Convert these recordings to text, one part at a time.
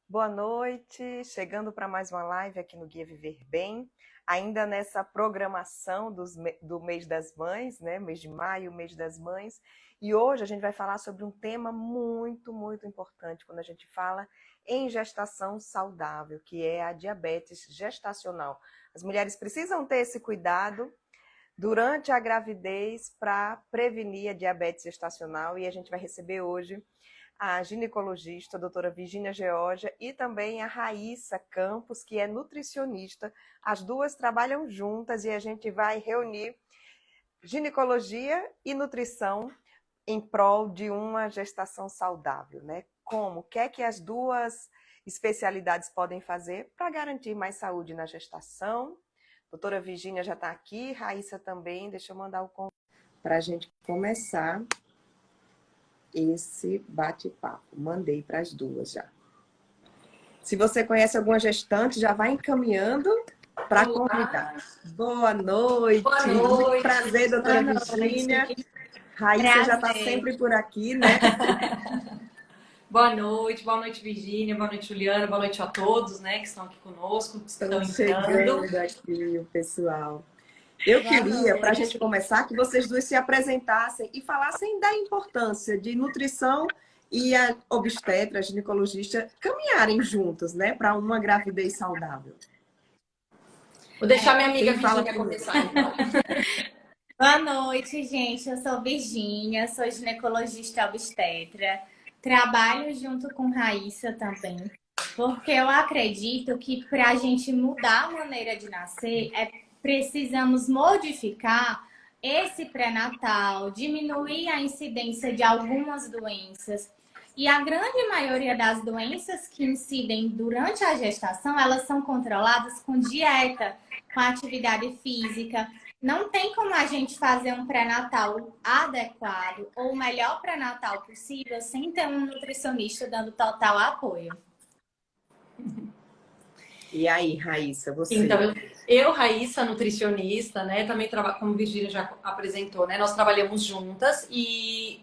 Boa noite, chegando para mais uma live aqui no Guia Viver Bem, ainda nessa programação do mês das mães, né? Mês de maio, mês das mães, e hoje a gente vai falar sobre um tema muito importante quando a gente fala em gestação saudável, que é a diabetes gestacional. As mulheres precisam ter esse cuidado durante a gravidez para prevenir a diabetes gestacional e a gente vai receber hoje a ginecologista, a doutora Virgínia Georgia, e também a Raíssa Campos, que é nutricionista. As duas trabalham juntas e a gente vai reunir ginecologia e nutrição em prol de uma gestação saudável, né? Como? O que é que as duas especialidades podem fazer para garantir mais saúde na gestação? Doutora Virgínia já está aqui, Raíssa também. Deixa eu mandar o convite para a gente começar esse bate-papo. Mandei para as duas já. Se você conhece alguma gestante, já vai encaminhando para convidar. Boa noite. Boa noite. Muito prazer, doutora Virgínia. Raíssa já está sempre por aqui, né? Boa noite, Virgínia, boa noite, Juliana, boa noite a todos, né, que estão aqui conosco, que estão chegando aqui, o pessoal. Eu queria, para a gente começar, que vocês duas se apresentassem e falassem da importância de nutrição e a obstetra, a ginecologista, caminharem juntos, né, para uma gravidez saudável. Vou deixar minha amiga Virgínia começar, então. Boa noite, gente. Eu sou Virgínia, sou ginecologista obstetra. Trabalho junto com Raíssa também, porque eu acredito que para a gente mudar a maneira de nascer, precisamos modificar esse pré-natal, diminuir a incidência de algumas doenças. E a grande maioria das doenças que incidem durante a gestação, elas são controladas com dieta, com atividade física. Não tem como a gente fazer um pré-natal adequado ou o melhor pré-natal possível sem ter um nutricionista dando total apoio. E aí, Raíssa, você? Então, eu Raíssa, nutricionista, né, também trabalho, como a Virgínia já apresentou, né, nós trabalhamos juntas e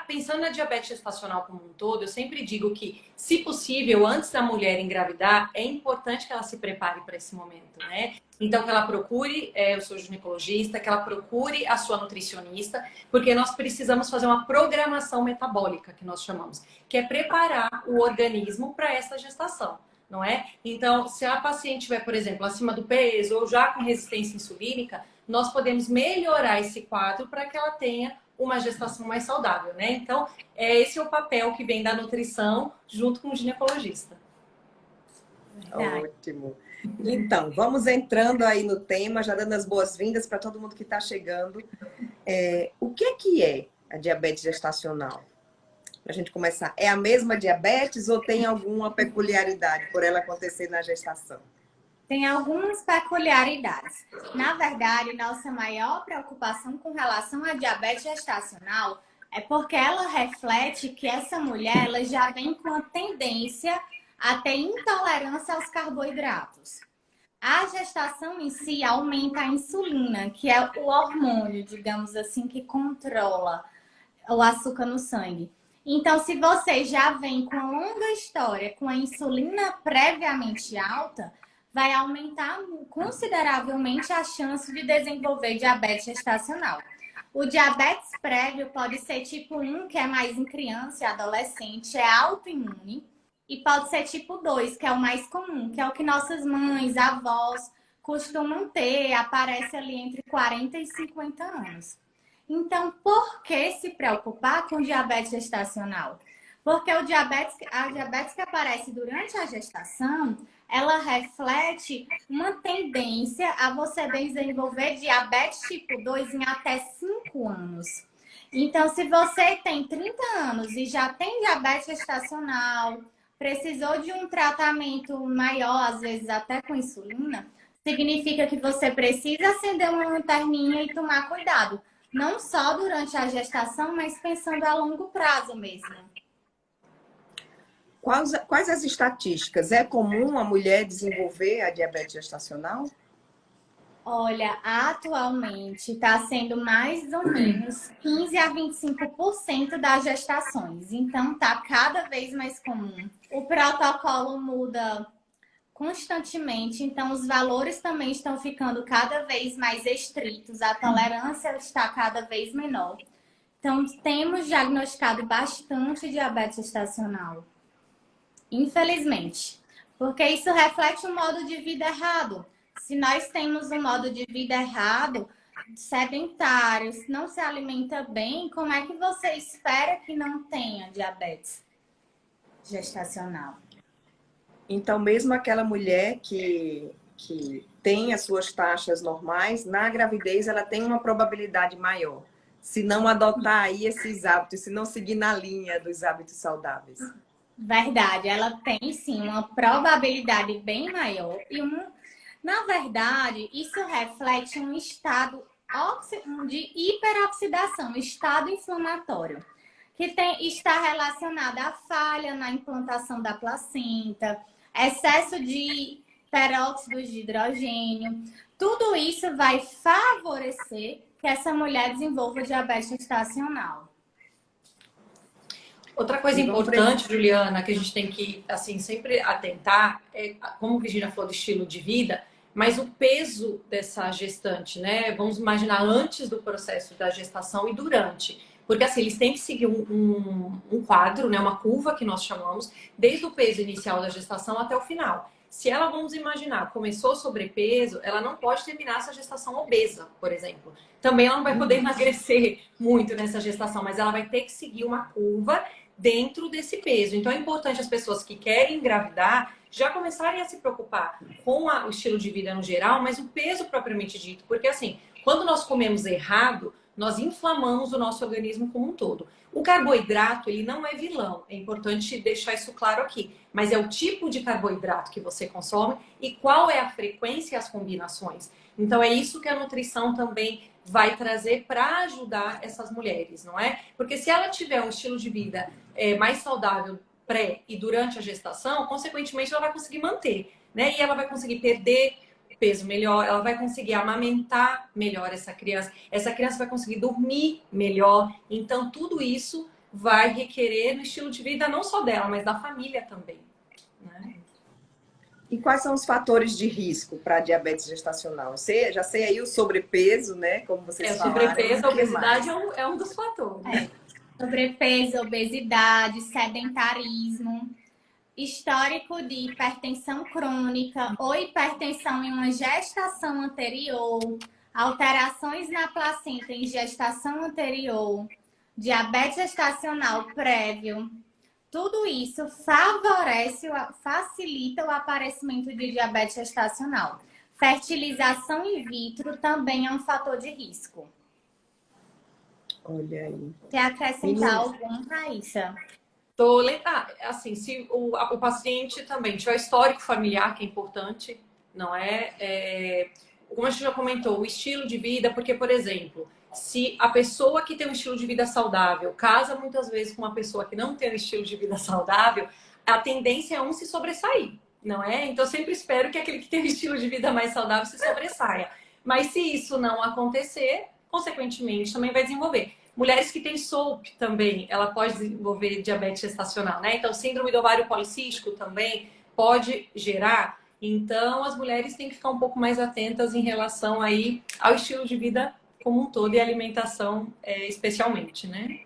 pensando na diabetes gestacional como um todo, eu sempre digo que, se possível, antes da mulher engravidar, é importante que ela se prepare para esse momento, né? Então, que ela procure o seu ginecologista, que ela procure a sua nutricionista, porque nós precisamos fazer uma programação metabólica, que nós chamamos, que é preparar o organismo para essa gestação, não é? Então, se a paciente estiver, por exemplo, acima do peso ou já com resistência insulínica, nós podemos melhorar esse quadro para que ela tenha uma gestação mais saudável, né? Então, esse é o papel que vem da nutrição junto com o ginecologista. Ótimo. Então, vamos entrando aí no tema, já dando as boas-vindas para todo mundo que está chegando. O que é a diabetes gestacional? Para a gente começar, é a mesma diabetes ou tem alguma peculiaridade por ela acontecer na gestação? Tem algumas peculiaridades. Na verdade, nossa maior preocupação com relação à diabetes gestacional é porque ela reflete que essa mulher ela já vem com a tendência a ter intolerância aos carboidratos. A gestação em si aumenta a insulina, que é o hormônio, digamos assim, que controla o açúcar no sangue. Então, se você já vem com uma longa história com a insulina previamente alta, vai aumentar consideravelmente a chance de desenvolver diabetes gestacional. O diabetes prévio pode ser tipo 1, que é mais em criança e adolescente, é autoimune. E pode ser tipo 2, que é o mais comum, que é o que nossas mães, avós costumam ter, aparece ali entre 40 e 50 anos. Então, por que se preocupar com diabetes gestacional? Porque a diabetes que aparece durante a gestação, ela reflete uma tendência a você desenvolver diabetes tipo 2 em até 5 anos. Então, se você tem 30 anos e já tem diabetes gestacional, precisou de um tratamento maior, às vezes até com insulina, significa que você precisa acender uma lanterninha e tomar cuidado. Não só durante a gestação, mas pensando a longo prazo mesmo. Quais as estatísticas? É comum a mulher desenvolver a diabetes gestacional? Olha, atualmente está sendo mais ou menos 15 a 25% das gestações. Então, está cada vez mais comum. O protocolo muda constantemente, então os valores também estão ficando cada vez mais estritos, a tolerância está cada vez menor. Então, temos diagnosticado bastante diabetes gestacional, infelizmente, porque isso reflete um modo de vida errado. Se nós temos um modo de vida errado, sedentário, não se alimenta bem, como é que você espera que não tenha diabetes gestacional? Então, mesmo aquela mulher que tem as suas taxas normais, na gravidez ela tem uma probabilidade maior, se não adotar aí esses hábitos, se não seguir na linha dos hábitos saudáveis. Verdade, ela tem sim uma probabilidade bem maior na verdade, isso reflete um estado de hiperoxidação, um estado inflamatório, que está relacionado à falha na implantação da placenta, excesso de peróxido de hidrogênio. Tudo isso vai favorecer que essa mulher desenvolva diabetes gestacional. Outra coisa importante, Juliana, que a gente tem que assim sempre atentar é, como a Virginia falou, do estilo de vida, mas o peso dessa gestante, né? Vamos imaginar antes do processo da gestação e durante. Porque assim, eles têm que seguir um quadro, né? Uma curva que nós chamamos, desde o peso inicial da gestação até o final. Se ela, vamos imaginar, começou sobrepeso, ela não pode terminar essa gestação obesa, por exemplo. Também ela não vai poder emagrecer muito nessa gestação, mas ela vai ter que seguir uma curva dentro desse peso. Então é importante as pessoas que querem engravidar já começarem a se preocupar com o estilo de vida no geral, mas o peso propriamente dito. Porque assim, quando nós comemos errado, nós inflamamos o nosso organismo como um todo. O carboidrato, ele não é vilão. É importante deixar isso claro aqui. Mas é o tipo de carboidrato que você consome e qual é a frequência e as combinações. Então é isso que a nutrição também vai trazer para ajudar essas mulheres, não é? Porque se ela tiver um estilo de vida mais saudável pré e durante a gestação, consequentemente ela vai conseguir manter, né? E ela vai conseguir perder peso melhor, ela vai conseguir amamentar melhor essa criança vai conseguir dormir melhor. Então, tudo isso vai requerer no estilo de vida não só dela, mas da família também, né? E quais são os fatores de risco para diabetes gestacional? Eu já sei aí o sobrepeso, né? Como vocês falaram. O sobrepeso, a obesidade é um dos fatores. Sobrepeso, obesidade, sedentarismo, histórico de hipertensão crônica ou hipertensão em uma gestação anterior, alterações na placenta em gestação anterior, diabetes gestacional prévio. Tudo isso facilita o aparecimento de diabetes gestacional. Fertilização in vitro também é um fator de risco. Olha aí. Quer acrescentar algum, Raíssa? Assim, se o paciente também tiver histórico familiar, que é importante, não é? Como a gente já comentou, o estilo de vida, porque, por exemplo, se a pessoa que tem um estilo de vida saudável casa muitas vezes com uma pessoa que não tem um estilo de vida saudável, a tendência é um se sobressair, não é? Então, eu sempre espero que aquele que tem um estilo de vida mais saudável se sobressaia. Mas se isso não acontecer, consequentemente, também vai desenvolver. Mulheres que têm SOLP também, ela pode desenvolver diabetes gestacional, né? Então, síndrome do ovário policístico também pode gerar. Então, as mulheres têm que ficar um pouco mais atentas em relação aí ao estilo de vida como um todo e alimentação especialmente, né?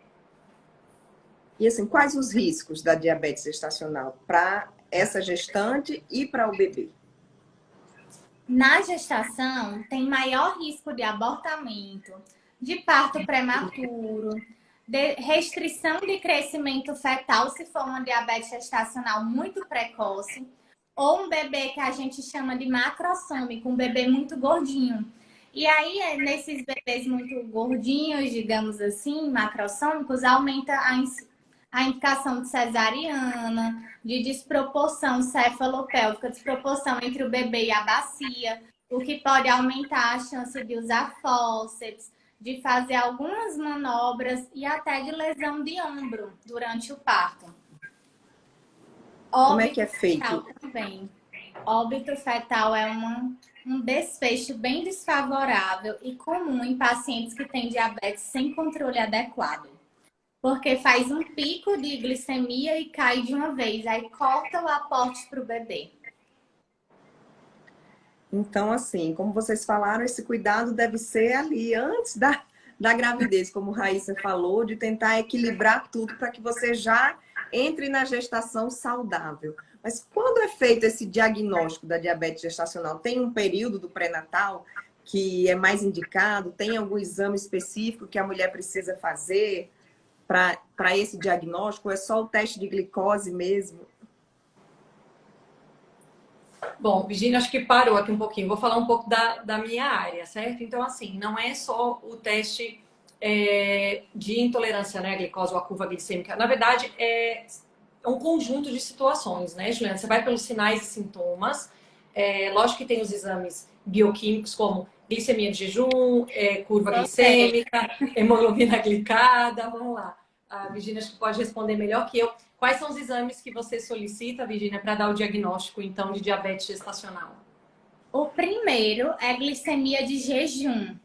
E assim, quais os riscos da diabetes gestacional para essa gestante e para o bebê? Na gestação, tem maior risco de abortamento, de parto prematuro, de restrição de crescimento fetal se for uma diabetes gestacional muito precoce, ou um bebê que a gente chama de macrossômico, um bebê muito gordinho. E aí, nesses bebês muito gordinhos, digamos assim, macrossômicos, aumenta a indicação de cesariana, de desproporção cefalopélvica, desproporção entre o bebê e a bacia, o que pode aumentar a chance de usar fórceps, de fazer algumas manobras e até de lesão de ombro durante o parto. Como é que é feito? Também. Óbito fetal é um desfecho bem desfavorável e comum em pacientes que têm diabetes sem controle adequado. Porque faz um pico de glicemia e cai de uma vez, aí corta o aporte para o bebê. Então, assim, como vocês falaram, esse cuidado deve ser ali antes da gravidez, como Raíssa falou, de tentar equilibrar tudo para que você já entre na gestação saudável. Mas quando é feito esse diagnóstico da diabetes gestacional, tem um período do pré-natal que é mais indicado? Tem algum exame específico que a mulher precisa fazer para esse diagnóstico? Ou é só o teste de glicose mesmo? Bom, Virginia, acho que parou aqui um pouquinho. Vou falar um pouco da minha área, certo? Então, assim, não é só o teste de intolerância, né, à glicose ou à curva glicêmica. Na verdade, é um conjunto de situações, né, Juliana? Você vai pelos sinais e sintomas. Lógico que tem os exames bioquímicos, como glicemia de jejum, curva glicêmica, hemoglobina glicada. Vamos lá. A Virginia acho que pode responder melhor que eu. Quais são os exames que você solicita, Virginia, para dar o diagnóstico, então, de diabetes gestacional? O primeiro é glicemia de jejum,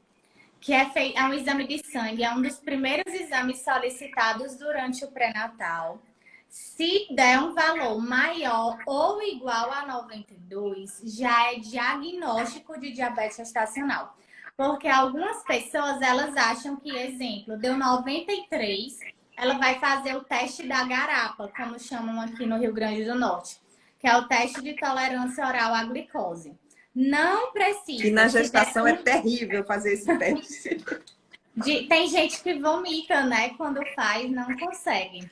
que é um exame de sangue, é um dos primeiros exames solicitados durante o pré-natal. Se der um valor maior ou igual a 92, já é diagnóstico de diabetes gestacional. Porque algumas pessoas, elas acham que, exemplo, deu 93, ela vai fazer o teste da garapa, como chamam aqui no Rio Grande do Norte, que é o teste de tolerância oral à glicose. Não precisa. Que na gestação é terrível fazer esse teste. Tem gente que vomita, né? Quando faz, não consegue.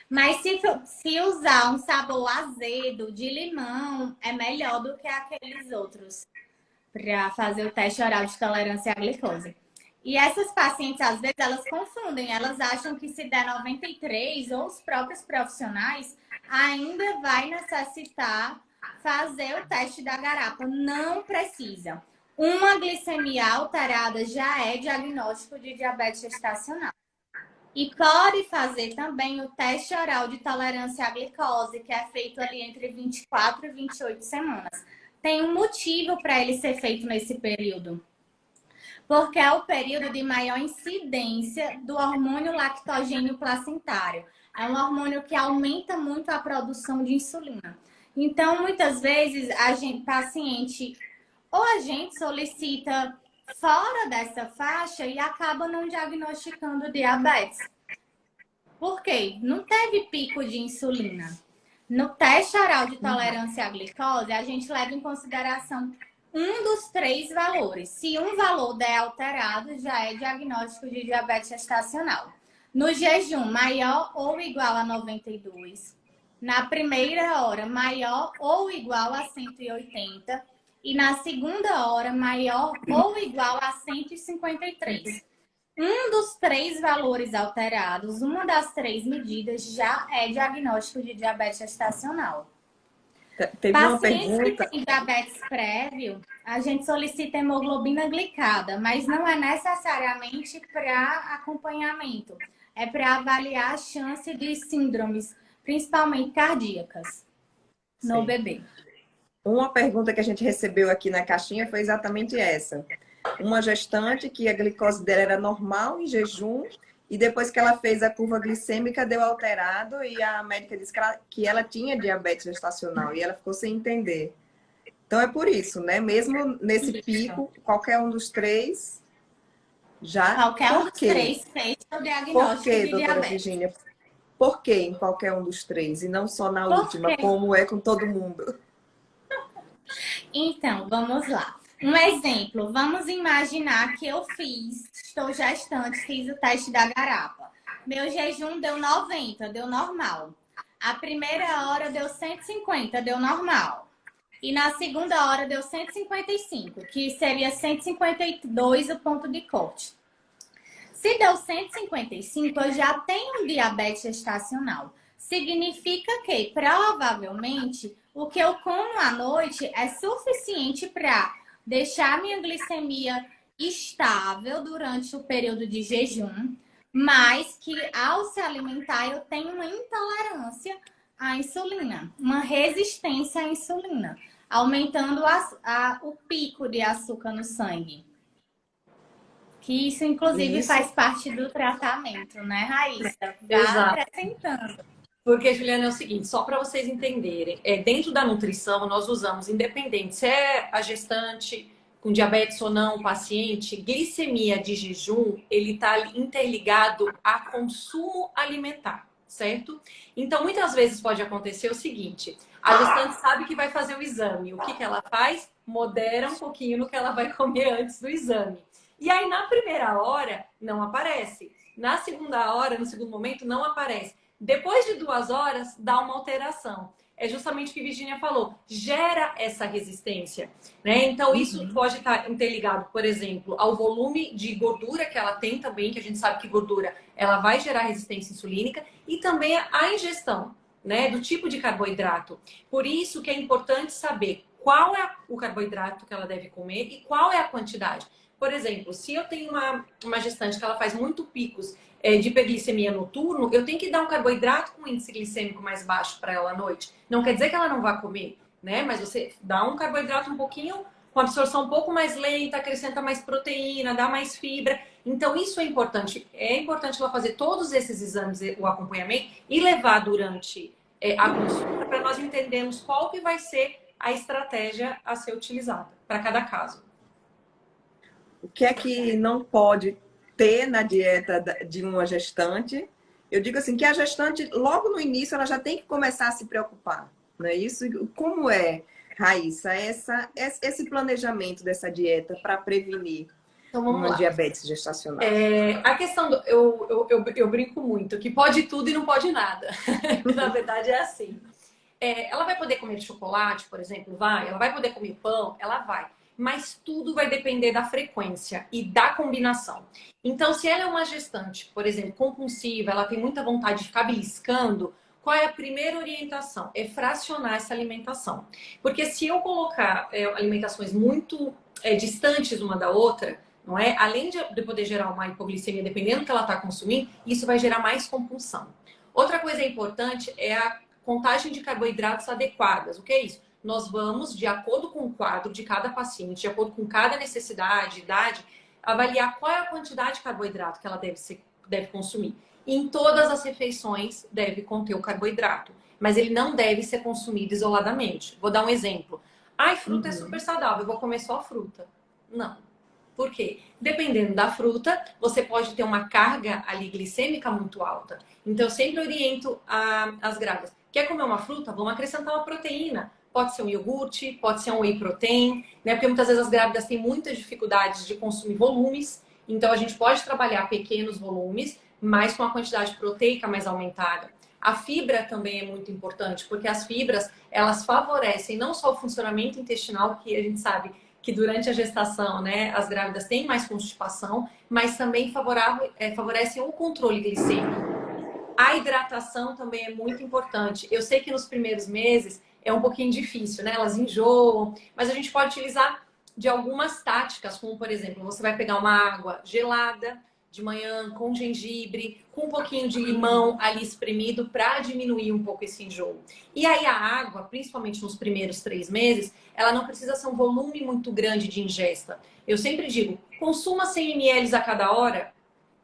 Mas se usar um sabor azedo, de limão, é melhor do que aqueles outros para fazer o teste oral de tolerância à glicose. E essas pacientes, às vezes, elas confundem. Elas acham que se der 93, ou os próprios profissionais, ainda vai necessitar fazer o teste da garapa. Não precisa. Uma glicemia alterada já é diagnóstico de diabetes gestacional. E pode fazer também o teste oral de tolerância à glicose, que é feito ali entre 24 e 28 semanas. Tem um motivo para ele ser feito nesse período. Porque é o período de maior incidência do hormônio lactogênio placentário. É um hormônio que aumenta muito a produção de insulina. Então, muitas vezes, a gente solicita fora dessa faixa e acaba não diagnosticando diabetes. Por quê? Não teve pico de insulina. No teste oral de tolerância à glicose, a gente leva em consideração um dos 3 valores. Se um valor der alterado, já é diagnóstico de diabetes gestacional. No jejum, maior ou igual a 92. Na primeira hora, maior ou igual a 180. E na segunda hora, maior ou igual a 153. Um dos 3 valores alterados, uma das 3 medidas, já é diagnóstico de diabetes gestacional. Teve uma pergunta. Pacientes que têm diabetes prévio, a gente solicita hemoglobina glicada, mas não é necessariamente para acompanhamento. É para avaliar a chance de síndromes, principalmente cardíacas, no bebê. Uma pergunta que a gente recebeu aqui na caixinha foi exatamente essa. Uma gestante que a glicose dela era normal em jejum e depois que ela fez a curva glicêmica deu alterado e a médica disse que ela tinha diabetes gestacional e ela ficou sem entender. Então é por isso, né? Mesmo nesse pico, qualquer um dos 3 já... Qualquer um dos 3 fez o diagnóstico Por quê, de doutora diabetes. Virginia? Por que em qualquer um dos 3 e não só na última, como é com todo mundo? Então, vamos lá. Um exemplo, vamos imaginar que eu estou gestante, fiz o teste da garapa. Meu jejum deu 90, deu normal. A primeira hora deu 150, deu normal. E na segunda hora deu 155, que seria 152 o ponto de corte. Se deu 155, eu já tenho um diabetes gestacional. Significa que, provavelmente, o que eu como à noite é suficiente para deixar minha glicemia estável durante o período de jejum, mas que ao se alimentar eu tenho uma intolerância a insulina, uma resistência à insulina, aumentando o pico de açúcar no sangue. Que isso, inclusive, faz parte do tratamento, né, Raíssa? Já acrescentando. Porque, Juliana, é o seguinte, só para vocês entenderem, dentro da nutrição nós usamos, independente se é a gestante com diabetes ou não, o paciente, glicemia de jejum, ele está interligado a consumo alimentar, certo? Então, muitas vezes pode acontecer o seguinte, a gestante sabe que vai fazer o exame, o que que ela faz? Modera um pouquinho no que ela vai comer antes do exame. E aí, na primeira hora, não aparece. Na segunda hora, no segundo momento, não aparece. Depois de 2 horas, dá uma alteração. É justamente o que a Virginia falou, gera essa resistência, né? Então, isso pode estar interligado, por exemplo, ao volume de gordura que ela tem também, que a gente sabe que gordura, ela vai gerar resistência insulínica, e também a ingestão, né, do tipo de carboidrato. Por isso que é importante saber qual é o carboidrato que ela deve comer e qual é a quantidade. Por exemplo, se eu tenho uma gestante que ela faz muito picos de hiperglicemia noturno, eu tenho que dar um carboidrato com índice glicêmico mais baixo para ela à noite. Não quer dizer que ela não vá comer, né? Mas você dá um carboidrato um pouquinho, com absorção um pouco mais lenta, acrescenta mais proteína, dá mais fibra. Então, isso é importante. É importante ela fazer todos esses exames, o acompanhamento, e levar durante a consulta para nós entendermos qual que vai ser a estratégia a ser utilizada para cada caso. O que é que não pode ter na dieta de uma gestante? Eu digo assim, que a gestante, logo no início, ela já tem que começar a se preocupar, não é isso? Como é, Raíssa, esse planejamento dessa dieta para prevenir uma diabetes gestacional? A questão eu brinco muito, que pode tudo e não pode nada. Na verdade é assim. Ela vai poder comer chocolate, por exemplo? Vai. Ela vai poder comer pão? Ela vai. Mas tudo vai depender da frequência e da combinação. Então, se ela é uma gestante, por exemplo, compulsiva, ela tem muita vontade de ficar beliscando, qual é a primeira orientação? É fracionar essa alimentação. Porque se eu colocar alimentações muito distantes uma da outra, não é? Além de poder gerar uma hipoglicemia, dependendo do que ela está consumindo, isso vai gerar mais compulsão. Outra coisa importante é a contagem de carboidratos adequadas. O que é isso? Nós vamos, de acordo com o quadro de cada paciente, de acordo com cada necessidade, idade, avaliar qual é a quantidade de carboidrato que ela deve consumir. E em todas as refeições deve conter o carboidrato, mas ele não deve ser consumido isoladamente. Vou dar um exemplo. Fruta é super saudável, eu vou comer só fruta. Não. Por quê? Dependendo da fruta, você pode ter uma carga ali glicêmica muito alta. Então, eu sempre oriento as grávidas. Quer comer uma fruta? Vamos acrescentar uma proteína. Pode ser um iogurte, pode ser um whey protein, né? Porque muitas vezes as grávidas têm muitas dificuldades de consumir volumes. Então, a gente pode trabalhar pequenos volumes, mas com a quantidade proteica mais aumentada. A fibra também é muito importante, porque as fibras, elas favorecem não só o funcionamento intestinal, que a gente sabe que durante a gestação, né, as grávidas têm mais constipação, mas também favorecem o controle glicêmico. A hidratação também é muito importante. Eu sei que nos primeiros meses é um pouquinho difícil, né? Elas enjoam, mas a gente pode utilizar de algumas táticas, como por exemplo, você vai pegar uma água gelada de manhã com gengibre, com um pouquinho de limão ali espremido para diminuir um pouco esse enjoo. E aí a água, principalmente nos primeiros 3 meses, ela não precisa ser um volume muito grande de ingesta. Eu sempre digo, consuma 100 ml a cada hora.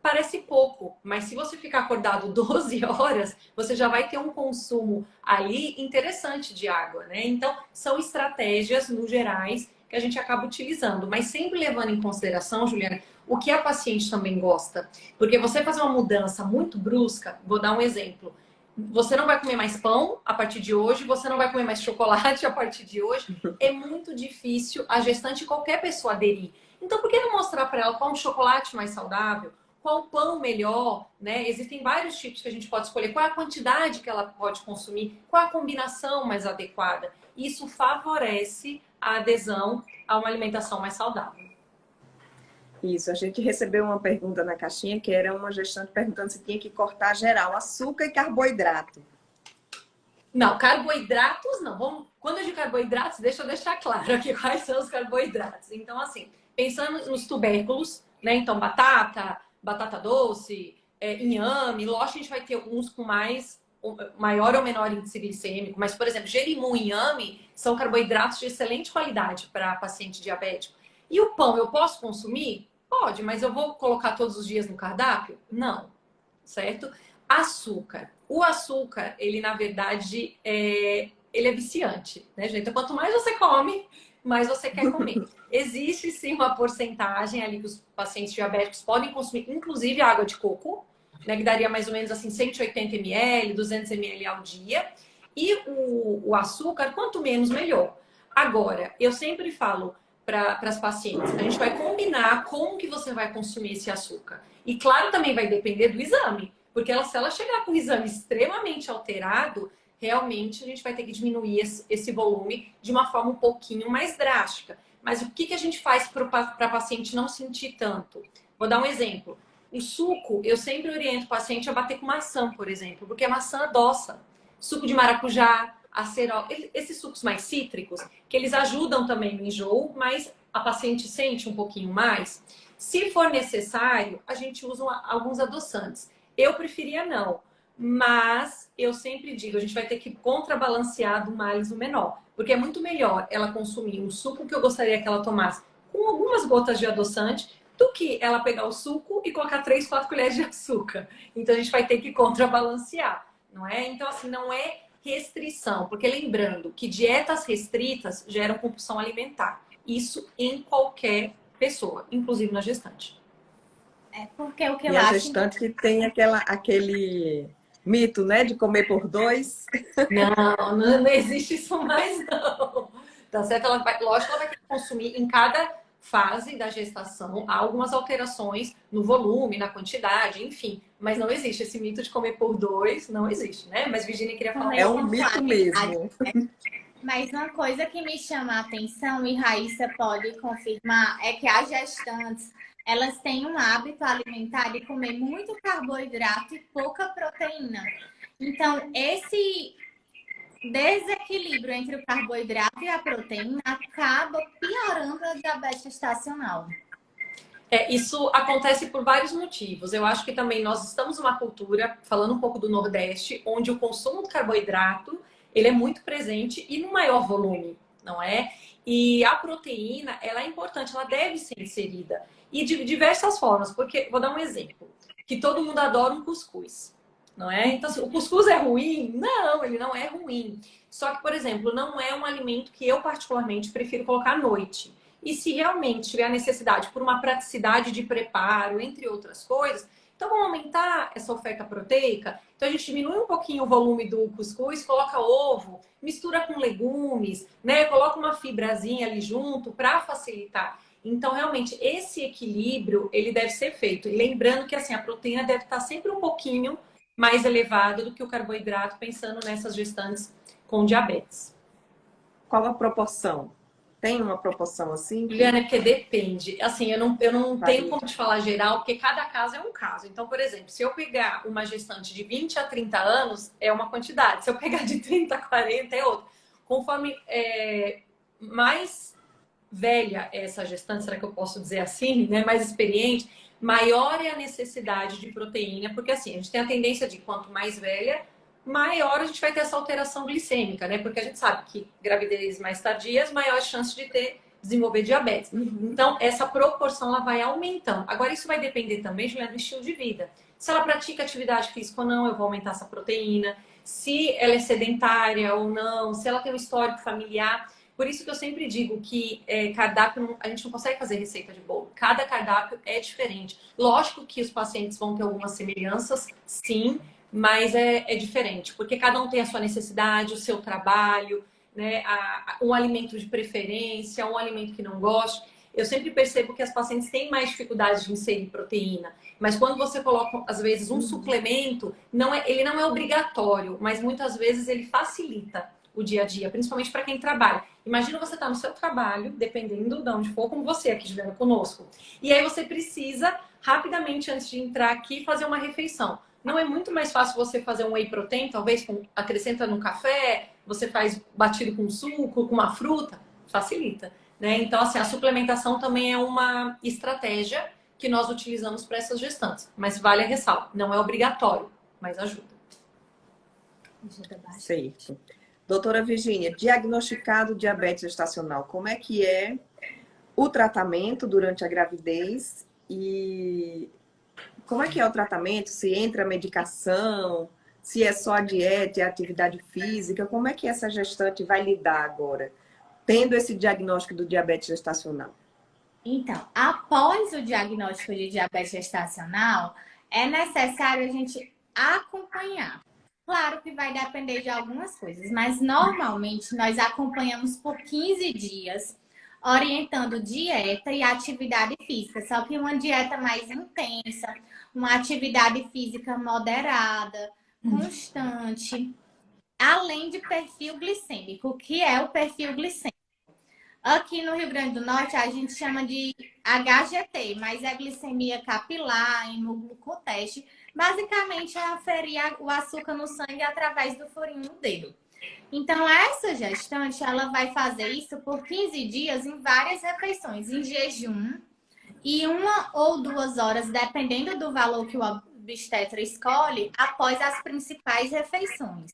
Parece pouco, mas se você ficar acordado 12 horas, você já vai ter um consumo ali interessante de água, né? Então, são estratégias, no gerais, que a gente acaba utilizando, mas sempre levando em consideração, Juliana, o que a paciente também gosta. Porque você fazer uma mudança muito brusca, vou dar um exemplo. Você não vai comer mais pão a partir de hoje, você não vai comer mais chocolate a partir de hoje. É muito difícil a gestante, qualquer pessoa, aderir. Então, por que não mostrar para ela qual um chocolate mais saudável? Qual pão melhor, né? Existem vários tipos que a gente pode escolher. Qual é a quantidade que ela pode consumir? Qual é a combinação mais adequada? Isso favorece a adesão a uma alimentação mais saudável. Isso, a gente recebeu uma pergunta na caixinha que era uma gestante perguntando se tinha que cortar geral açúcar e carboidrato. Não, carboidratos não. Quando eu digo carboidratos, deixa eu deixar claro aqui quais são os carboidratos. Então, assim, pensando nos tubérculos, né? Então, batata doce, inhame, lógico que a gente vai ter uns com mais maior ou menor índice glicêmico, mas, por exemplo, gerimum e inhame são carboidratos de excelente qualidade para paciente diabético. E o pão eu posso consumir? Pode, mas eu vou colocar todos os dias no cardápio? Não, certo? Açúcar. O açúcar, ele na verdade, ele é viciante, né, gente? Então, quanto mais você come, mais você quer comer. Existe sim uma porcentagem ali que os pacientes diabéticos podem consumir, inclusive água de coco, né, que daria mais ou menos assim 180 ml, 200 ml ao dia. E o açúcar, quanto menos, melhor. Agora, eu sempre falo para as pacientes, a gente vai combinar como que você vai consumir esse açúcar. E claro, também vai depender do exame, porque se ela chegar com o exame extremamente alterado, realmente a gente vai ter que diminuir esse volume de uma forma um pouquinho mais drástica. Mas o que a gente faz para a paciente não sentir tanto? Vou dar um exemplo. O suco, eu sempre oriento o paciente a bater com maçã, por exemplo, porque a maçã adoça. Suco de maracujá, acerola, esses sucos mais cítricos, que eles ajudam também no enjoo, mas a paciente sente um pouquinho mais. Se for necessário, a gente usa alguns adoçantes. Eu preferia não, mas eu sempre digo, a gente vai ter que contrabalancear do mais o menor, porque é muito melhor ela consumir um suco que eu gostaria que ela tomasse com algumas gotas de adoçante, do que ela pegar o suco e colocar 3, 4 colheres de açúcar. Então a gente vai ter que contrabalancear, não é? Então, assim, não é restrição, porque lembrando que dietas restritas geram compulsão alimentar. Isso em qualquer pessoa, inclusive na gestante. É porque o que eu E a acho. gestante que tem aquele mito, né, de comer por dois. Não existe isso mais, não. Tá certo? Lógico que ela vai ter que consumir em cada fase da gestação, há algumas alterações no volume, na quantidade, enfim. Mas não existe esse mito de comer por dois, não existe, né? Mas Virginia queria falar. É um mito mesmo. Mas uma coisa que me chama a atenção, e Raíssa pode confirmar, é que as gestantes, elas têm um hábito alimentar de comer muito carboidrato e pouca proteína. Então, esse desequilíbrio entre o carboidrato e a proteína acaba piorando a diabetes gestacional. Isso acontece por vários motivos. Eu acho que também nós estamos numa cultura, falando um pouco do Nordeste, onde o consumo de carboidrato ele é muito presente e no maior volume, não é? E a proteína, ela é importante, ela deve ser inserida. E de diversas formas, porque, vou dar um exemplo, que todo mundo adora um cuscuz, não é? Então, assim, o cuscuz é ruim? Não, ele não é ruim. Só que, por exemplo, não é um alimento que eu particularmente prefiro colocar à noite. E se realmente tiver a necessidade por uma praticidade de preparo, entre outras coisas, então vamos aumentar essa oferta proteica. Então a gente diminui um pouquinho o volume do cuscuz, coloca ovo, mistura com legumes, né? Coloca uma fibrazinha ali junto para facilitar. Então realmente esse equilíbrio ele deve ser feito. E lembrando que assim a proteína deve estar sempre um pouquinho mais elevada do que o carboidrato, pensando nessas gestantes com diabetes. Qual a proporção? Tem uma proporção assim? Juliana, é porque depende. Assim, eu não Varia. tenho como te falar geral, porque cada caso é um caso. Então, por exemplo, se eu pegar uma gestante de 20 a 30 anos, é uma quantidade. Se eu pegar de 30 a 40, é outra. Conforme mais velha é essa gestante, será que eu posso dizer assim, né? Mais experiente, maior é a necessidade de proteína, porque assim, a gente tem a tendência de quanto mais velha, maior a gente vai ter essa alteração glicêmica, né? Porque a gente sabe que gravidez mais tardias, maior chance de desenvolver diabetes. Então, essa proporção ela vai aumentando. Agora, isso vai depender também, Juliana, do estilo de vida. Se ela pratica atividade física ou não, eu vou aumentar essa proteína. Se ela é sedentária ou não, se ela tem um histórico familiar. Por isso que eu sempre digo que cardápio, a gente não consegue fazer receita de bolo. Cada cardápio é diferente. Lógico que os pacientes vão ter algumas semelhanças, sim, mas é diferente, porque cada um tem a sua necessidade, o seu trabalho, né? Um alimento de preferência, um alimento que não gosta. Eu sempre percebo que as pacientes têm mais dificuldade de inserir proteína, mas quando você coloca, às vezes, um suplemento, ele não é obrigatório, mas muitas vezes ele facilita o dia a dia, principalmente para quem trabalha. Imagina você estar no seu trabalho, dependendo de onde for, como você aqui estiver conosco. E aí você precisa, rapidamente, antes de entrar aqui, fazer uma refeição. Não é muito mais fácil você fazer um whey protein, talvez acrescenta no café, você faz batido com suco, com uma fruta? Facilita, né? Então, assim, a suplementação também é uma estratégia que nós utilizamos para essas gestantes. Mas vale a ressalva, não é obrigatório, mas ajuda. Ajuda bastante. Certo. Doutora Virgínia, diagnosticado diabetes gestacional, como é que é o tratamento durante a gravidez e como é que é o tratamento? Se entra a medicação, se é só a dieta e a atividade física, como é que essa gestante vai lidar agora, tendo esse diagnóstico do diabetes gestacional? Então, após o diagnóstico de diabetes gestacional, é necessário a gente acompanhar. Claro que vai depender de algumas coisas, mas normalmente nós acompanhamos por 15 dias, orientando dieta e atividade física. Só que uma dieta mais intensa, uma atividade física moderada, constante, além de perfil glicêmico. O que é o perfil glicêmico? Aqui no Rio Grande do Norte a gente chama de HGT, mas é glicemia capilar, hemoglucoteste. Basicamente é aferir o açúcar no sangue através do furinho no dedo. Então essa gestante ela vai fazer isso por 15 dias em várias refeições, em jejum e 1 ou 2 horas, dependendo do valor que o obstetra escolhe, após as principais refeições.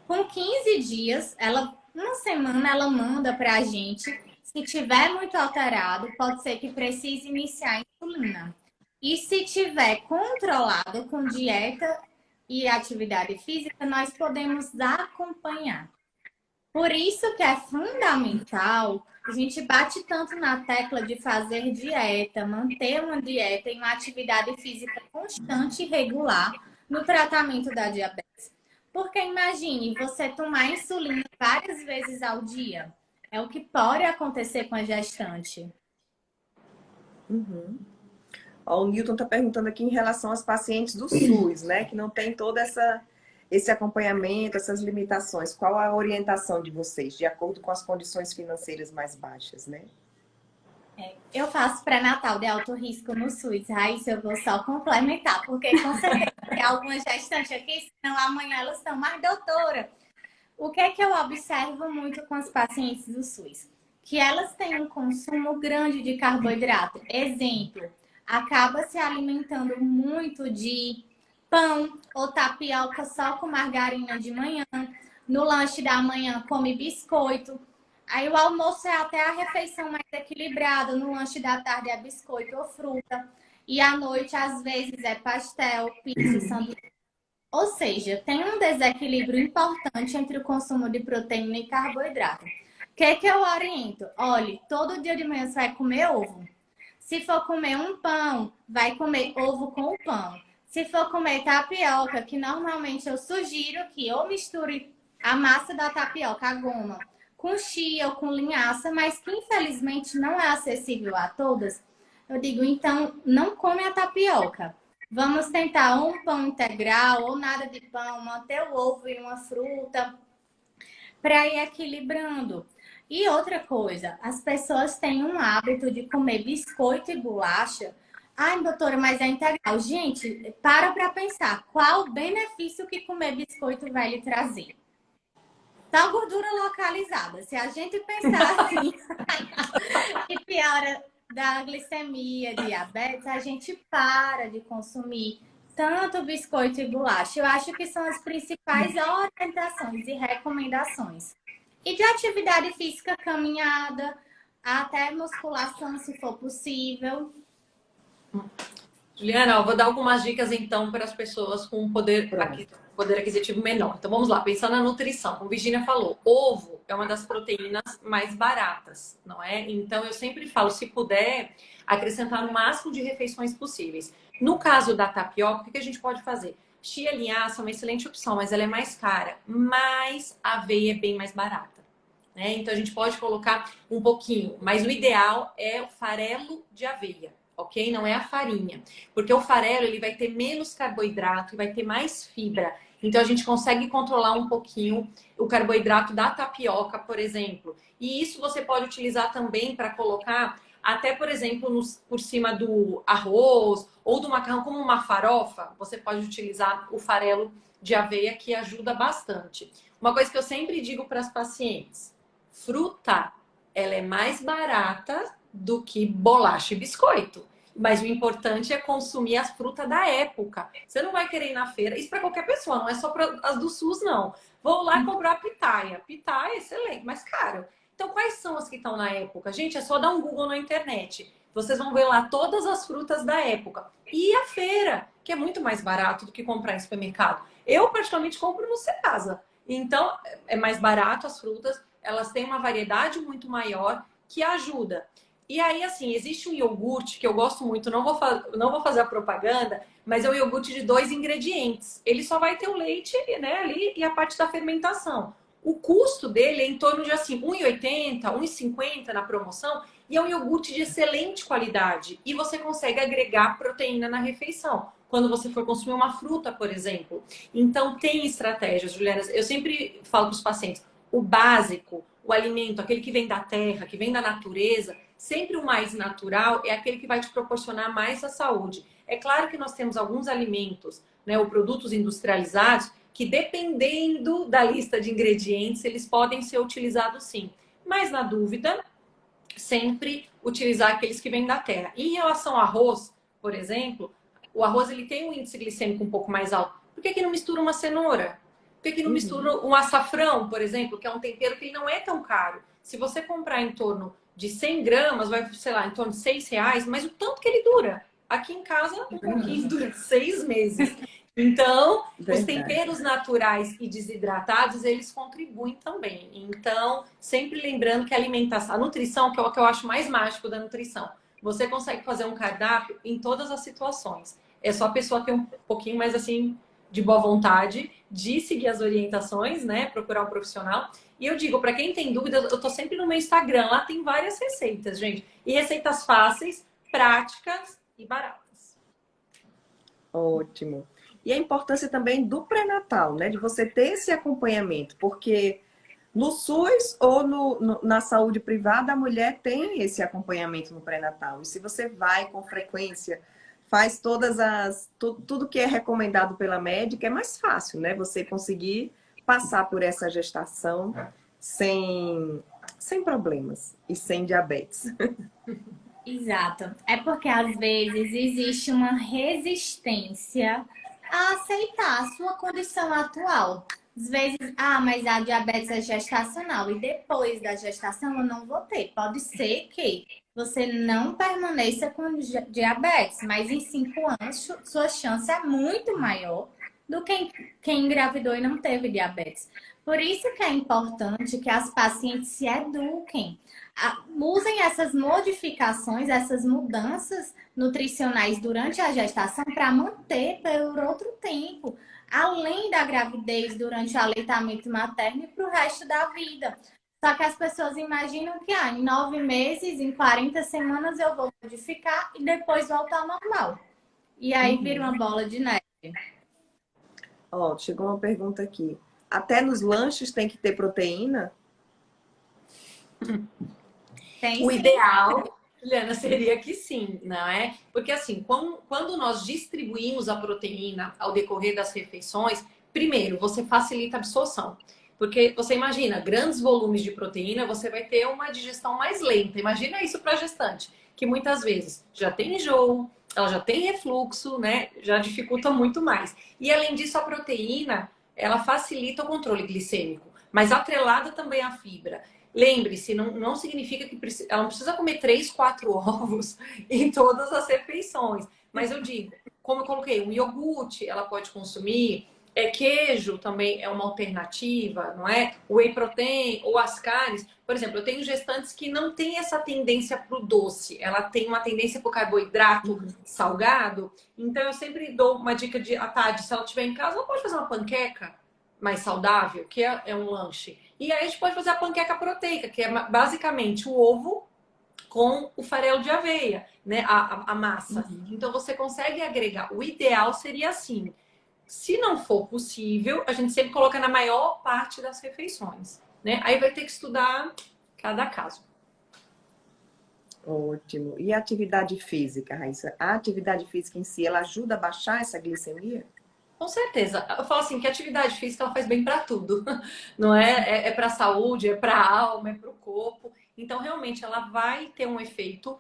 Com 15 dias, uma semana, ela manda para a gente. Se tiver muito alterado, pode ser que precise iniciar a insulina. E se tiver controlado com dieta e atividade física, nós podemos acompanhar. Por isso que é fundamental, a gente bate tanto na tecla de fazer dieta, manter uma dieta e uma atividade física constante e regular no tratamento da diabetes. Porque imagine você tomar insulina várias vezes ao dia. É o que pode acontecer com a gestante. Uhum. Ó, o Newton está perguntando aqui em relação aos pacientes do SUS, né? Que não tem todo esse acompanhamento, essas limitações. Qual a orientação de vocês, de acordo com as condições financeiras mais baixas, né? Eu faço pré-natal de alto risco no SUS, Raíssa, eu vou só complementar, porque com certeza tem algumas gestantes aqui, senão amanhã elas estão, mas doutora, o que é que eu observo muito com as pacientes do SUS? Que elas têm um consumo grande de carboidrato. Exemplo, acaba se alimentando muito de pão ou tapioca só com margarina de manhã. No lanche da manhã come biscoito. Aí o almoço é até a refeição mais equilibrada. No lanche da tarde é biscoito ou fruta. E à noite, às vezes, é pastel, pizza, sanduíche. Ou seja, tem um desequilíbrio importante entre o consumo de proteína e carboidrato. O que é que eu oriento? Olhe, todo dia de manhã você vai comer ovo. Se for comer um pão, vai comer ovo com o pão. Se for comer tapioca, que normalmente eu sugiro que ou misture a massa da tapioca, a goma, com chia ou com linhaça, mas que infelizmente não é acessível a todas, eu digo, então não come a tapioca. Vamos tentar um pão integral ou nada de pão, manter o ovo e uma fruta para ir equilibrando. E outra coisa, as pessoas têm um hábito de comer biscoito e bolacha. Ai, doutora, mas é integral. Gente, para pensar, qual o benefício que comer biscoito vai lhe trazer? Só gordura localizada. Se a gente pensar assim, que piora da glicemia, diabetes, a gente para de consumir tanto biscoito e bolacha. Eu acho que são as principais orientações e recomendações. E de atividade física, caminhada, até musculação, se for possível. Juliana, eu vou dar algumas dicas então para as pessoas com poder aquisitivo menor. Então vamos lá, pensando na nutrição. Como a Virginia falou, ovo é uma das proteínas mais baratas, não é? Então eu sempre falo, se puder, acrescentar o máximo de refeições possíveis. No caso da tapioca, o que a gente pode fazer? Chia e linhaça é uma excelente opção, mas ela é mais cara. Mas a aveia é bem mais barata, né? Então a gente pode colocar um pouquinho, mas o ideal é o farelo de aveia. Ok? Não é a farinha. Porque o farelo, ele vai ter menos carboidrato e vai ter mais fibra. Então, a gente consegue controlar um pouquinho o carboidrato da tapioca, por exemplo. E isso você pode utilizar também para colocar até, por exemplo, por cima do arroz ou do macarrão, como uma farofa. Você pode utilizar o farelo de aveia, que ajuda bastante. Uma coisa que eu sempre digo para as pacientes. Fruta, ela é mais barata do que bolacha e biscoito. Mas o importante é consumir as frutas da época. Você não vai querer ir na feira, isso para qualquer pessoa, não é só para as do SUS, não. Vou lá comprar pitaia. Pitaia é excelente, mas caro. Então, quais são as que estão na época? Gente, é só dar um Google na internet. Vocês vão ver lá todas as frutas da época. E a feira, que é muito mais barato do que comprar em supermercado. Eu, praticamente, compro no Ceasa. Então, é mais barato as frutas, elas têm uma variedade muito maior que ajuda. E aí, assim, existe um iogurte que eu gosto muito, não vou fazer a propaganda, mas é um iogurte de 2 ingredientes. Ele só vai ter o leite, né, ali e a parte da fermentação. O custo dele é em torno de, assim, R$ 1,80, R$ 1,50 na promoção, e é um iogurte de excelente qualidade. E você consegue agregar proteína na refeição, quando você for consumir uma fruta, por exemplo. Então, tem estratégias, Juliana. Eu sempre falo para os pacientes, o básico, o alimento, aquele que vem da terra, que vem da natureza, sempre o mais natural é aquele que vai te proporcionar mais a saúde. É claro que nós temos alguns alimentos, né, ou produtos industrializados, que dependendo da lista de ingredientes, eles podem ser utilizados sim. Mas na dúvida, sempre utilizar aqueles que vêm da terra. Em relação ao arroz, por exemplo, o arroz ele tem um índice glicêmico um pouco mais alto. Por que não mistura uma cenoura? Por que não mistura um açafrão, por exemplo, que é um tempero que ele não é tão caro? Se você comprar em torno de 100 gramas, vai, sei lá, em torno de R$ 6, mas o tanto que ele dura? Aqui em casa, um pouquinho, dura 6 meses. Então, os temperos naturais e desidratados, eles contribuem também. Então, sempre lembrando que a alimentação, a nutrição, que é o que eu acho mais mágico da nutrição, você consegue fazer um cardápio em todas as situações. É só a pessoa ter um pouquinho mais, assim, de boa vontade, de seguir as orientações, né? Procurar um profissional. E eu digo, para quem tem dúvida, eu tô sempre no meu Instagram, lá tem várias receitas, gente. E receitas fáceis, práticas e baratas. Ótimo. E a importância também do pré-natal, né? De você ter esse acompanhamento, porque no SUS ou na saúde privada, a mulher tem esse acompanhamento no pré-natal. E se você vai com frequência, faz tudo que é recomendado pela médica, é mais fácil, né? Você conseguir passar por essa gestação sem problemas e sem diabetes. Exato. É porque às vezes existe uma resistência a aceitar a sua condição atual. Às vezes, mas a diabetes é gestacional e depois da gestação eu não vou ter. Pode ser que você não permaneça com diabetes, mas em 5 anos sua chance é muito maior do que quem engravidou e não teve diabetes. Por isso que é importante que as pacientes se eduquem, usem essas modificações, essas mudanças nutricionais durante a gestação para manter por outro tempo, além da gravidez, durante o aleitamento materno e para o resto da vida. Só que as pessoas imaginam que em 9 meses, em 40 semanas eu vou modificar e depois voltar ao normal. E aí vira uma bola de neve. Ó, chegou uma pergunta aqui. Até nos lanches tem que ter proteína? O ideal, Juliana, seria que sim, não é? Porque assim, quando nós distribuímos a proteína ao decorrer das refeições, primeiro, você facilita a absorção. Porque você imagina, grandes volumes de proteína, você vai ter uma digestão mais lenta. Imagina isso para a gestante, que muitas vezes já tem enjoo, ela já tem refluxo, né? Já dificulta muito mais. E além disso, a proteína, ela facilita o controle glicêmico, mas atrelada também à fibra. Lembre-se, não significa que ela não precisa comer 3, 4 ovos em todas as refeições. Mas eu digo, como eu coloquei, um iogurte ela pode consumir, queijo também é uma alternativa, não é? O whey protein ou as carnes. Por exemplo, eu tenho gestantes que não têm essa tendência para o doce, ela tem uma tendência para o carboidrato salgado. Então eu sempre dou uma dica à tarde, se ela estiver em casa, ela pode fazer uma panqueca mais saudável, que é um lanche. E aí a gente pode fazer a panqueca proteica, que é basicamente o ovo com o farelo de aveia, né? A massa. Então você consegue agregar. O ideal seria assim. Se não for possível, a gente sempre coloca na maior parte das refeições, né? Aí vai ter que estudar cada caso. Ótimo. E a atividade física, Raíssa? A atividade física em si, ela ajuda a baixar essa glicemia? Com certeza. Eu falo assim que a atividade física ela faz bem para tudo, não é? É para a saúde, é para a alma, é para o corpo. Então, realmente, ela vai ter um efeito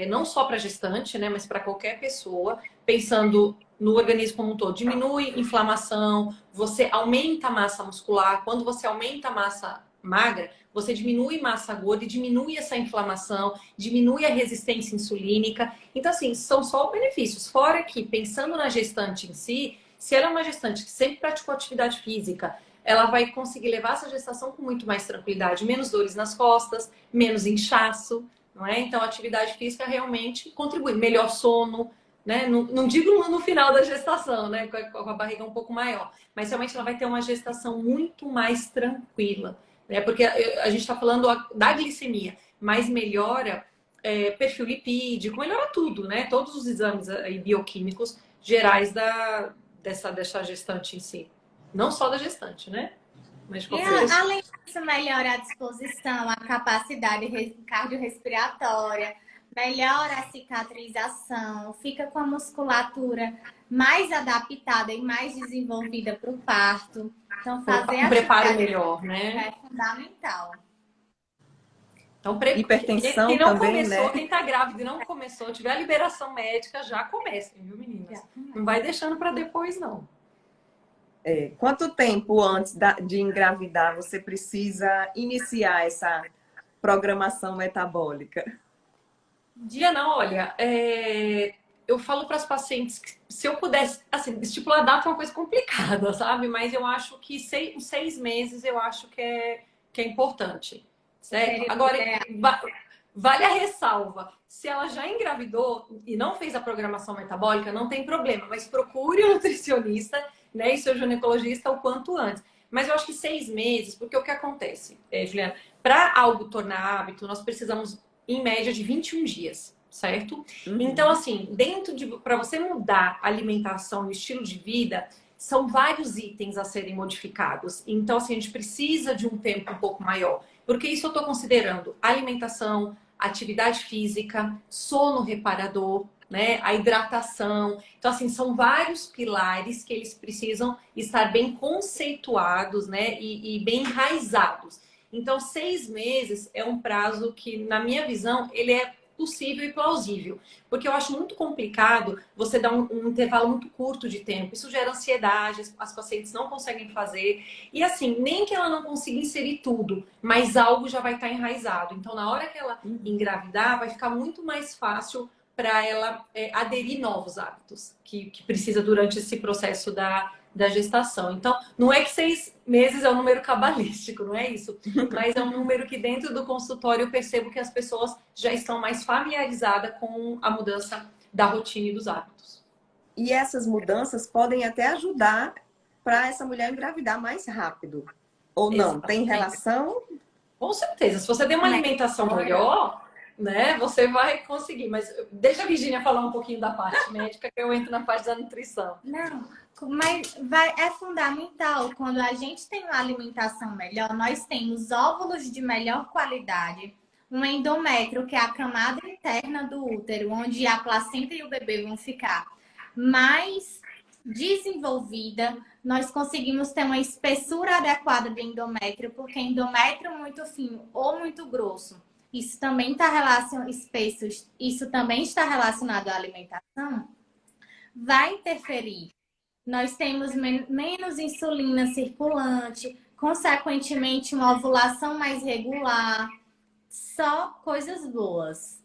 não só para gestante, né, mas para qualquer pessoa, pensando no organismo como um todo. Diminui inflamação, você aumenta a massa muscular. Quando você aumenta a massa magra, você diminui massa gorda e diminui essa inflamação, diminui a resistência insulínica. Então, assim, são só benefícios. Fora que, pensando na gestante em si, se ela é uma gestante que sempre praticou atividade física, ela vai conseguir levar essa gestação com muito mais tranquilidade, menos dores nas costas, menos inchaço, não é? Então, a atividade física realmente contribui. Melhor sono, né? Não digo no final da gestação, né? Com a barriga um pouco maior, mas realmente ela vai ter uma gestação muito mais tranquila, né? Porque a gente está falando da glicemia, mas melhora perfil lipídico, melhora tudo, né? Todos os exames aí, bioquímicos gerais dessa gestante em si. Não só da gestante, né? Mas de E qualquer pessoa. além disso, melhora a disposição, a capacidade cardiorrespiratória, melhora a cicatrização, fica com a musculatura mais adaptada e mais desenvolvida para o parto. Então, fazer Um preparo atividade melhor, né? é fundamental. Então, Hipertensão quem não também, começou, né? quem tá grávida e não começou, tiver a liberação médica, já comecem, viu, meninas? Não vai deixando para depois, não. Quanto tempo antes de engravidar você precisa iniciar essa programação metabólica? Dia não, olha, eu falo para as pacientes que se eu pudesse, assim, estipular a data é uma coisa complicada, sabe? Mas eu acho que 6 meses eu acho que é importante, certo? Agora, vale a ressalva. Se ela já engravidou e não fez a programação metabólica, não tem problema, mas procure um nutricionista, né, e seu ginecologista o quanto antes. Mas eu acho que 6 meses, porque o que acontece, Juliana, para algo tornar hábito, nós precisamos em média de 21 dias, certo? Uhum. Então, assim, para você mudar a alimentação e o estilo de vida, são vários itens a serem modificados. Então, assim, a gente precisa de um tempo um pouco maior. Porque isso eu estou considerando alimentação, atividade física, sono reparador, né? A hidratação. Então, assim, são vários pilares que eles precisam estar bem conceituados, né? E bem enraizados. Então, 6 meses é um prazo que, na minha visão, ele é possível e plausível. Porque eu acho muito complicado você dar um intervalo muito curto de tempo. Isso gera ansiedade, as pacientes não conseguem fazer. E assim, nem que ela não consiga inserir tudo, mas algo já vai estar enraizado. Então, na hora que ela engravidar, vai ficar muito mais fácil para ela aderir novos hábitos que precisa durante esse processo da gestação. Então, não é que 6 meses é um número cabalístico, não é isso. Mas é um número que dentro do consultório eu percebo que as pessoas já estão mais familiarizadas com a mudança da rotina e dos hábitos. E essas mudanças podem até ajudar para essa mulher engravidar mais rápido. Ou não? Exatamente. Tem relação? Com certeza. Se você tem uma alimentação melhor, né, você vai conseguir. Mas deixa a Virgínia falar um pouquinho da parte médica, que eu entro na parte da nutrição. Não, mas é fundamental. Quando a gente tem uma alimentação melhor, nós temos óvulos de melhor qualidade, um endométrio, que é a camada interna do útero, onde a placenta e o bebê vão ficar mais desenvolvida. Nós conseguimos ter uma espessura adequada de endométrio, porque endométrio muito fino ou muito grosso, isso também está relacionado à alimentação, vai interferir. Nós temos menos insulina circulante, consequentemente uma ovulação mais regular. Só coisas boas.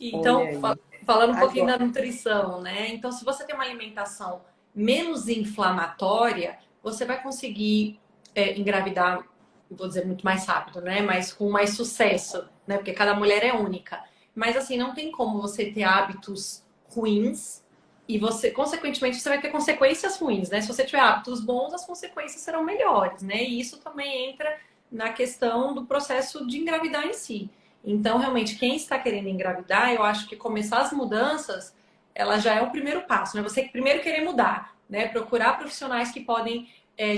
Então, falando um pouquinho da nutrição, né? Então, se você tem uma alimentação menos inflamatória, você vai conseguir engravidar, vou dizer, muito mais rápido, né? Mas com mais sucesso, né? Porque cada mulher é única. Mas, assim, não tem como você ter hábitos ruins e você, consequentemente, você vai ter consequências ruins, né? Se você tiver hábitos bons, as consequências serão melhores, né? E isso também entra na questão do processo de engravidar em si. Então, realmente, quem está querendo engravidar, eu acho que começar as mudanças, ela já é o primeiro passo, né? Você primeiro querer mudar, né? Procurar profissionais que podem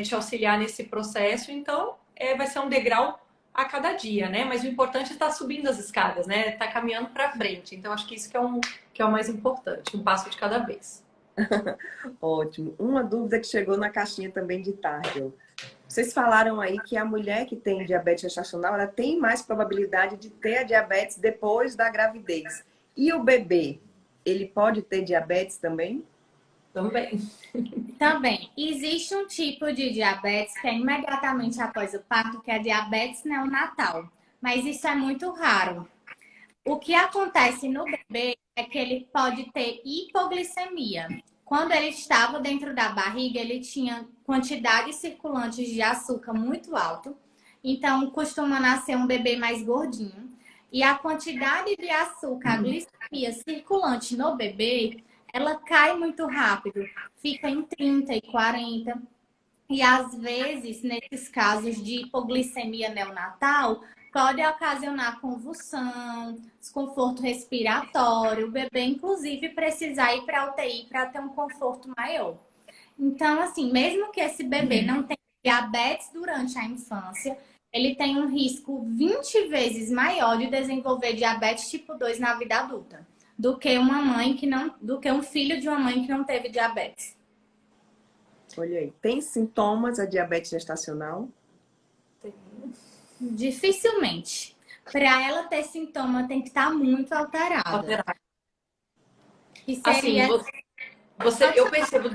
te auxiliar nesse processo. Então, vai ser um degrau a cada dia, né? Mas o importante é estar subindo as escadas, né? Estar caminhando para frente. Então, acho que isso que é o mais importante, um passo de cada vez. Ótimo. Uma dúvida que chegou na caixinha também de tarde. Vocês falaram aí que a mulher que tem diabetes gestacional, ela tem mais probabilidade de ter a diabetes depois da gravidez. E o bebê, ele pode ter diabetes também? Também. Também, existe um tipo de diabetes que é imediatamente após o parto, que é diabetes neonatal. Mas isso é muito raro. O que acontece no bebê é que ele pode ter hipoglicemia. Quando ele estava dentro da barriga, ele tinha quantidades circulantes de açúcar muito alto. Então, costuma nascer um bebê mais gordinho. E a quantidade de açúcar, a glicemia circulante no bebê, ela cai muito rápido. Fica em 30 e 40. E às vezes, nesses casos de hipoglicemia neonatal, pode ocasionar convulsão, desconforto respiratório, o bebê, inclusive, precisar ir para a UTI para ter um conforto maior. Então, assim, mesmo que esse bebê não tenha diabetes durante a infância, ele tem um risco 20 vezes maior de desenvolver diabetes tipo 2 na vida adulta, do que uma mãe que não, do que um filho de uma mãe que não teve diabetes. Olha aí, tem sintomas a diabetes gestacional? Dificilmente. Para ela ter sintoma, tem que estar muito alterada. Que Assim, seria. eu percebo,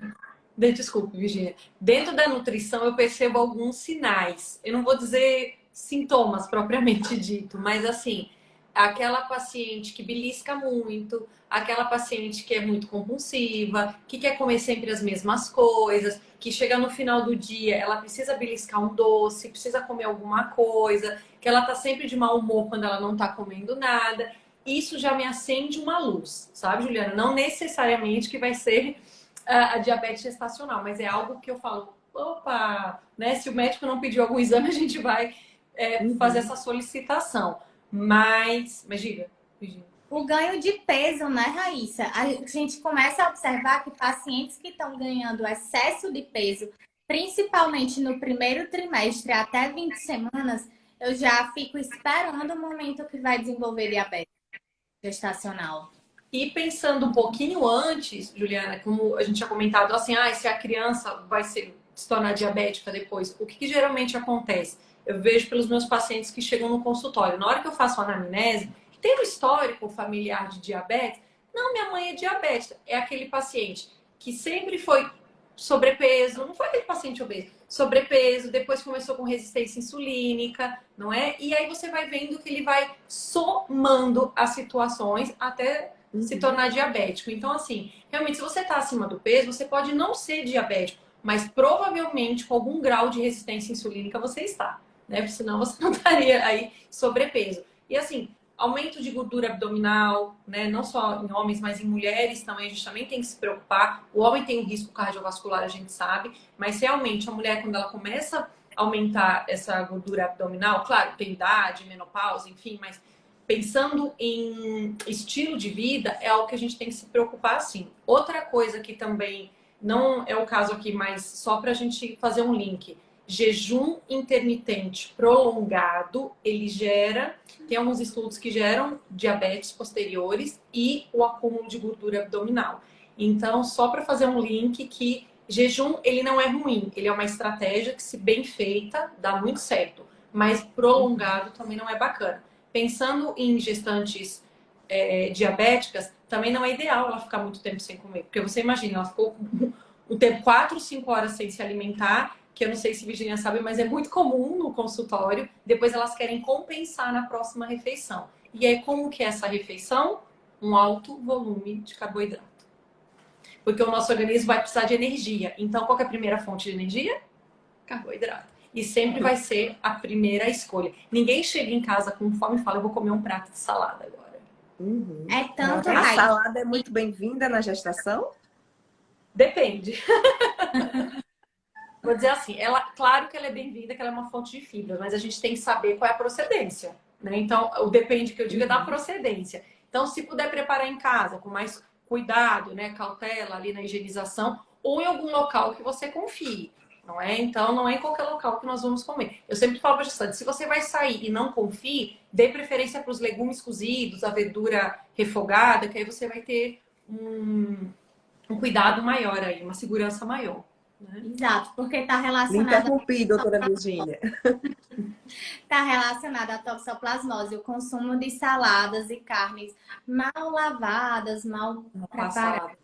desculpe, Virginia, dentro da nutrição eu percebo alguns sinais. Eu não vou dizer sintomas propriamente dito, mas assim, aquela paciente que belisca muito, aquela paciente que é muito compulsiva, que quer comer sempre as mesmas coisas, que chega no final do dia, ela precisa beliscar um doce, precisa comer alguma coisa, que ela tá sempre de mau humor quando ela não tá comendo nada. Isso já me acende uma luz, sabe, Juliana? Não necessariamente que vai ser a diabetes gestacional, mas é algo que eu falo, opa, né? Se o médico não pediu algum exame, a gente vai fazer essa solicitação. Mas diga, Virginia. O ganho de peso, né, Raíssa? A gente começa a observar que pacientes que estão ganhando excesso de peso, principalmente no primeiro trimestre até 20 semanas, eu já fico esperando o momento que vai desenvolver diabetes gestacional. E pensando um pouquinho antes, Juliana, como a gente tinha comentado, assim, se a criança vai se tornar diabética depois, o que geralmente acontece? Eu vejo pelos meus pacientes que chegam no consultório, na hora que eu faço a anamnese, tem um histórico familiar de diabetes? Não, minha mãe é diabética. É aquele paciente que sempre foi sobrepeso, não foi aquele paciente obeso, sobrepeso, depois começou com resistência insulínica, não é? E aí você vai vendo que ele vai somando as situações até se tornar diabético. Então, assim, realmente, se você está acima do peso, você pode não ser diabético, mas provavelmente com algum grau de resistência insulínica você está, né? Porque senão você não estaria aí sobrepeso. E assim, aumento de gordura abdominal, né? Não só em homens, mas em mulheres também, a gente também tem que se preocupar. O homem tem um risco cardiovascular, a gente sabe, mas realmente a mulher, quando ela começa a aumentar essa gordura abdominal, claro, tem idade, menopausa, enfim, mas pensando em estilo de vida, é algo que a gente tem que se preocupar, sim. Outra coisa que também não é o caso aqui, mas só para a gente fazer um link. Jejum intermitente prolongado, ele tem alguns estudos que geram diabetes posteriores e o acúmulo de gordura abdominal. Então, só para fazer um link que jejum, ele não é ruim, ele é uma estratégia que, se bem feita, dá muito certo, mas prolongado também não é bacana. Pensando em gestantes diabéticas, também não é ideal ela ficar muito tempo sem comer, porque você imagina, ela ficou um tempo 4, 5 horas sem se alimentar, que eu não sei se Virginia sabe, mas é muito comum no consultório. Depois elas querem compensar na próxima refeição. E aí, como que é essa refeição? Um alto volume de carboidrato. Porque o nosso organismo vai precisar de energia. Então, qual que é a primeira fonte de energia? Carboidrato. E sempre vai ser a primeira escolha. Ninguém chega em casa com fome e fala, eu vou comer um prato de salada agora. É tanto A salada é muito bem-vinda na gestação? Depende. Vou dizer assim, claro que ela é bem-vinda, que ela é uma fonte de fibra, mas a gente tem que saber qual é a procedência, né? Então, o depende que eu digo é da procedência. Então, se puder preparar em casa, com mais cuidado, né, cautela ali na higienização, ou em algum local que você confie, não é? Então, não é em qualquer local que nós vamos comer. Eu sempre falo para a gestante, se você vai sair e não confie, dê preferência para os legumes cozidos, a verdura refogada, que aí você vai ter um cuidado maior aí, uma segurança maior. né? Exato, porque está Me relacionado, interrompi, doutora Virgínia. tá relacionado à toxoplasmose, o consumo de saladas e carnes mal lavadas, mal No preparadas. passado.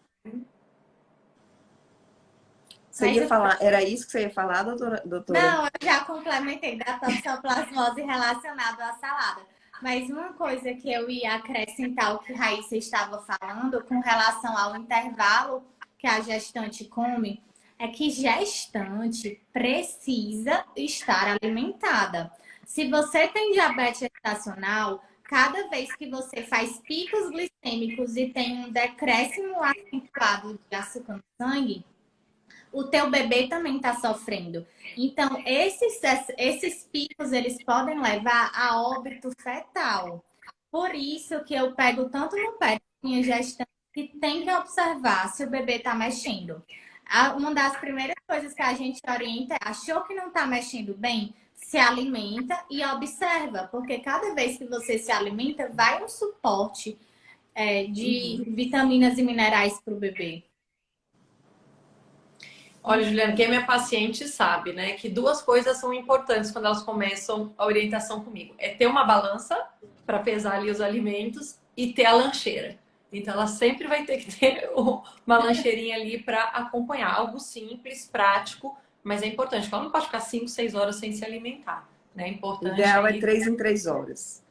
Você Mas ia falar, era isso que você ia falar, doutora? não, eu já complementei da toxoplasmose relacionado à salada. Mas uma coisa que eu ia acrescentar o que Raíssa estava falando com relação ao intervalo que a gestante come, é que gestante precisa estar alimentada. Se você tem diabetes gestacional, cada vez que você faz picos glicêmicos e tem um decréscimo acentuado de açúcar no sangue, o teu bebê também está sofrendo. Então, esses picos, eles podem levar a óbito fetal. Por isso que eu pego tanto no pé da minha gestante que tem que observar se o bebê está mexendo. Uma das primeiras coisas que a gente orienta é, achou que não está mexendo bem? Se alimenta e observa, porque cada vez que você se alimenta, vai um suporte de vitaminas e minerais para o bebê. Olha, Juliana, quem é minha paciente sabe, né, que duas coisas são importantes quando elas começam a orientação comigo. É ter uma balança para pesar ali os alimentos e ter a lancheira. Então, ela sempre vai ter que ter uma lancheirinha ali para acompanhar. Algo simples, prático, mas é importante, porque ela não pode ficar 5, 6 horas sem se alimentar. Né? É O importante ideal é aí 3 em 3 horas.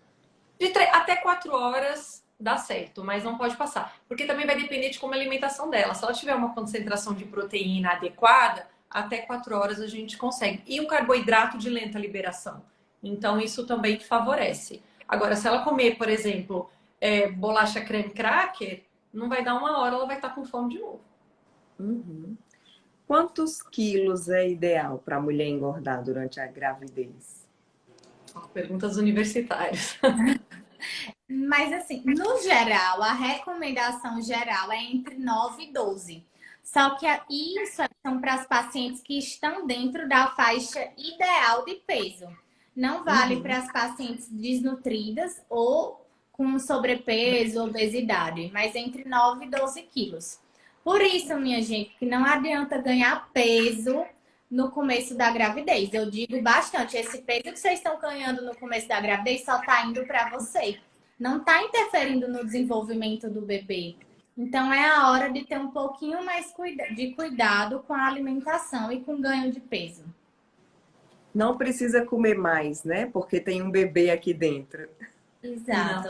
até 4 horas dá certo, mas não pode passar. Porque também vai depender de como é a alimentação dela. Se ela tiver uma concentração de proteína adequada, até 4 horas a gente consegue. E um carboidrato de lenta liberação. Então, isso também favorece. Agora, se ela comer, por exemplo, bolacha creme cracker, não vai dar 1 hora, ela vai estar com fome de novo. Uhum. Quantos quilos é ideal para a mulher engordar durante a gravidez? Perguntas universitárias. Mas assim, no geral, a recomendação geral é entre 9 e 12. Só que isso são para as pacientes que estão dentro da faixa ideal de peso. Não vale para as pacientes desnutridas ou com sobrepeso, obesidade, mas entre 9 e 12 quilos. Por isso, minha gente, que não adianta ganhar peso no começo da gravidez. Eu digo bastante, esse peso que vocês estão ganhando no começo da gravidez só está indo para você. Não está interferindo no desenvolvimento do bebê. Então, é a hora de ter um pouquinho mais de cuidado com a alimentação e com o ganho de peso. Não precisa comer mais, né? Porque tem um bebê aqui dentro. Exato.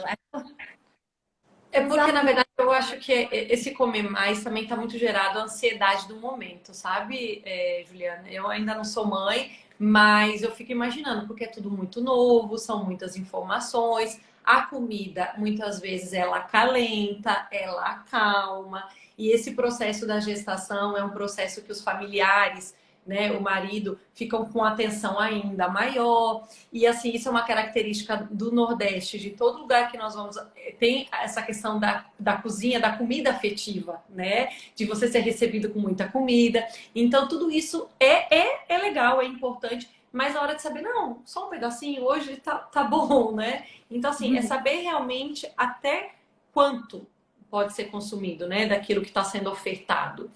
É porque, na verdade, eu acho que esse comer mais também está muito gerado a ansiedade do momento, sabe, Juliana? Eu ainda não sou mãe, mas eu fico imaginando, porque é tudo muito novo, são muitas informações. A comida, muitas vezes, ela acalenta, ela acalma. E esse processo da gestação é um processo que os familiares, né, o marido, ficam com atenção ainda maior. E assim, isso é uma característica do Nordeste, de todo lugar que nós vamos. Tem essa questão da cozinha, da comida afetiva, né? De você ser recebido com muita comida. Então, tudo isso é legal, é importante. Mas na hora de saber, não, só um pedacinho, hoje tá bom, né? Então, assim, é saber realmente até quanto pode ser consumido, né? Daquilo que está sendo ofertado.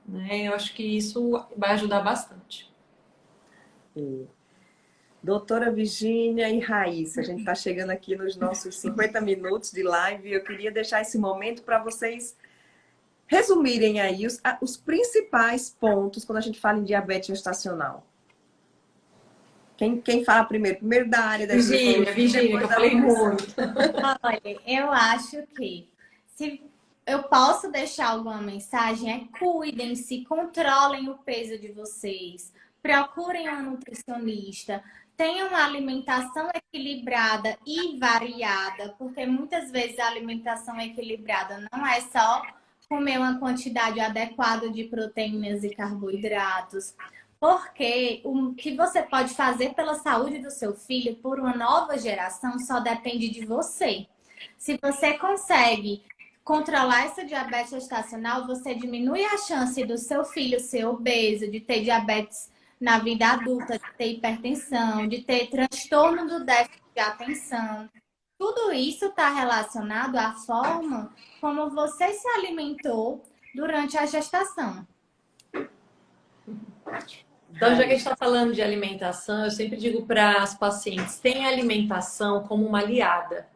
Né? Eu acho que isso vai ajudar bastante. Doutora Virgínia e Raíssa, a gente está chegando aqui nos nossos 50 minutos de live. Eu queria deixar esse momento para vocês resumirem aí os principais pontos quando a gente fala em diabetes gestacional. Quem fala primeiro? Primeiro da área da Virgínia, que eu falei muito. Olha, eu acho que se eu posso deixar alguma mensagem, cuidem-se, controlem o peso de vocês, procurem um nutricionista, tenham uma alimentação equilibrada e variada, porque muitas vezes a alimentação equilibrada não é só comer uma quantidade adequada de proteínas e carboidratos. Porque o que você pode fazer pela saúde do seu filho, por uma nova geração, só depende de você. Se você consegue controlar essa diabetes gestacional, você diminui a chance do seu filho ser obeso, de ter diabetes na vida adulta, de ter hipertensão, de ter transtorno do déficit de atenção. Tudo isso está relacionado à forma como você se alimentou durante a gestação. Então, já que a gente está falando de alimentação, eu sempre digo para as pacientes, tenha a alimentação como uma aliada,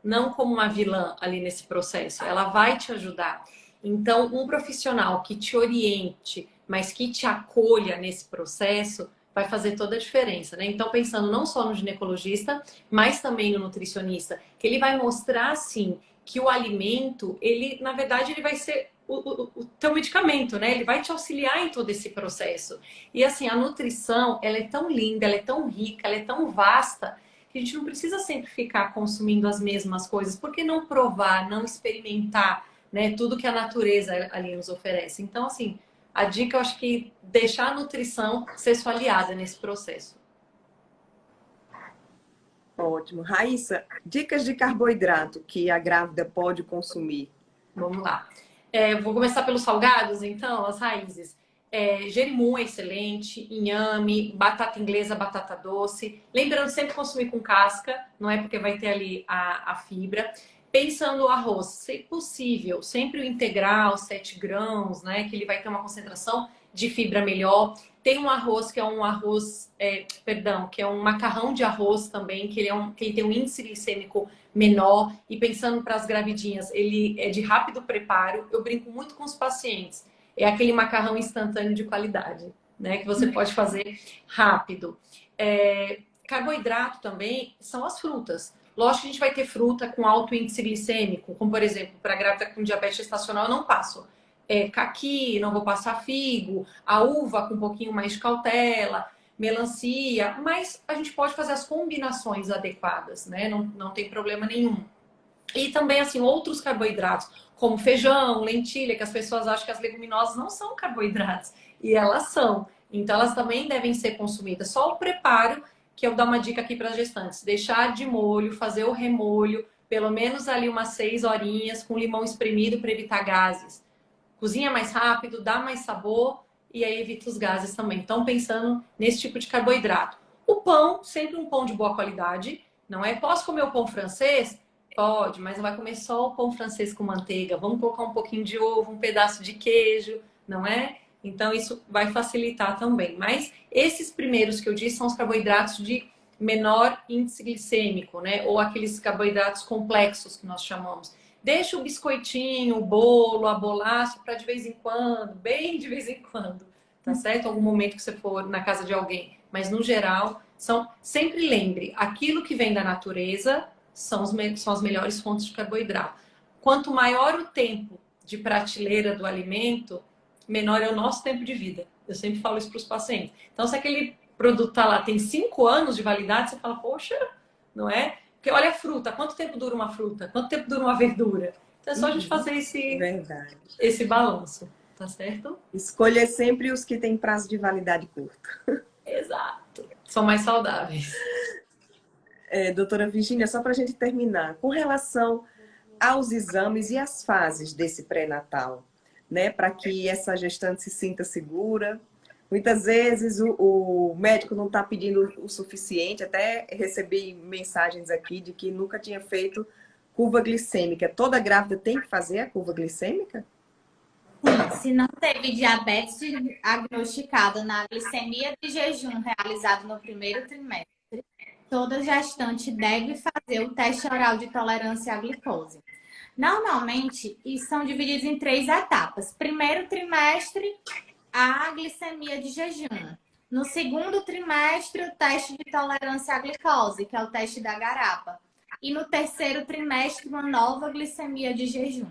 não como uma vilã ali nesse processo. Ela vai te ajudar. Então, um profissional que te oriente, mas que te acolha nesse processo, vai fazer toda a diferença, né? Então, pensando não só no ginecologista, mas também no nutricionista, que ele vai mostrar, assim, que o alimento, ele, na verdade, ele vai ser o teu medicamento, né? Ele vai te auxiliar em todo esse processo. E, assim, a nutrição, ela é tão linda, ela é tão rica, ela é tão vasta, que a gente não precisa sempre ficar consumindo as mesmas coisas. Por que não provar, não experimentar, né, tudo que a natureza ali nos oferece? Então, assim, a dica eu acho que deixar a nutrição ser sua aliada nesse processo. Ótimo. Raíssa, dicas de carboidrato que a grávida pode consumir. Vamos lá. Vou começar pelos salgados, então, as raízes. Gerimum é excelente, inhame, batata inglesa, batata doce. Lembrando sempre consumir com casca, não é porque vai ter ali a fibra. Pensando no arroz, se possível, sempre o integral, 7 grãos, né? Que ele vai ter uma concentração de fibra melhor. Tem um arroz que é um arroz, que é um macarrão de arroz também, que ele tem um índice glicêmico menor. E pensando para as gravidinhas, ele é de rápido preparo. Eu brinco muito com os pacientes. É aquele macarrão instantâneo de qualidade, né? Que você pode fazer rápido. Carboidrato também são as frutas. Lógico que a gente vai ter fruta com alto índice glicêmico, como por exemplo, para grávida com diabetes gestacional eu não passo caqui, não vou passar figo, a uva com um pouquinho mais de cautela, melancia, mas a gente pode fazer as combinações adequadas, né? Não tem problema nenhum. E também, assim, outros carboidratos, como feijão, lentilha, que as pessoas acham que as leguminosas não são carboidratos, e elas são. Então, elas também devem ser consumidas. Só o preparo, que eu dou uma dica aqui para as gestantes, deixar de molho, fazer o remolho, pelo menos ali umas 6 horinhas, com limão espremido para evitar gases. Cozinha mais rápido, dá mais sabor e aí evita os gases também. Então, pensando nesse tipo de carboidrato. O pão, sempre um pão de boa qualidade, não é? Posso comer o pão francês? Pode, mas não vai comer só o pão francês com manteiga. Vamos colocar um pouquinho de ovo, um pedaço de queijo, não é? Então, isso vai facilitar também. Mas esses primeiros que eu disse são os carboidratos de menor índice glicêmico, né? Ou aqueles carboidratos complexos que nós chamamos. Deixa o biscoitinho, o bolo, a bolacha para de vez em quando, bem de vez em quando, tá certo? Algum momento que você for na casa de alguém. Mas, no geral, sempre lembre, aquilo que vem da natureza são as melhores fontes de carboidrato. Quanto maior o tempo de prateleira do alimento, menor é o nosso tempo de vida. Eu sempre falo isso para os pacientes. Então, se aquele produto tá lá, tem 5 anos de validade, você fala, poxa, não é? Porque olha a fruta, quanto tempo dura uma fruta? Quanto tempo dura uma verdura? Então é só a gente fazer esse balanço, tá certo? Escolher sempre os que têm prazo de validade curto. Exato. São mais saudáveis. Doutora Virgínia, só para a gente terminar, com relação aos exames e as fases desse pré-natal, né? Para que essa gestante se sinta segura. Muitas vezes o médico não está pedindo o suficiente, até recebi mensagens aqui de que nunca tinha feito curva glicêmica. Toda grávida tem que fazer a curva glicêmica? Sim, se não teve diabetes diagnosticado na glicemia de jejum realizado no primeiro trimestre, toda gestante deve fazer o teste oral de tolerância à glicose. Normalmente, isso são divididos em 3 etapas. Primeiro trimestre, a glicemia de jejum. No segundo trimestre, o teste de tolerância à glicose, que é o teste da garapa. E no terceiro trimestre, uma nova glicemia de jejum.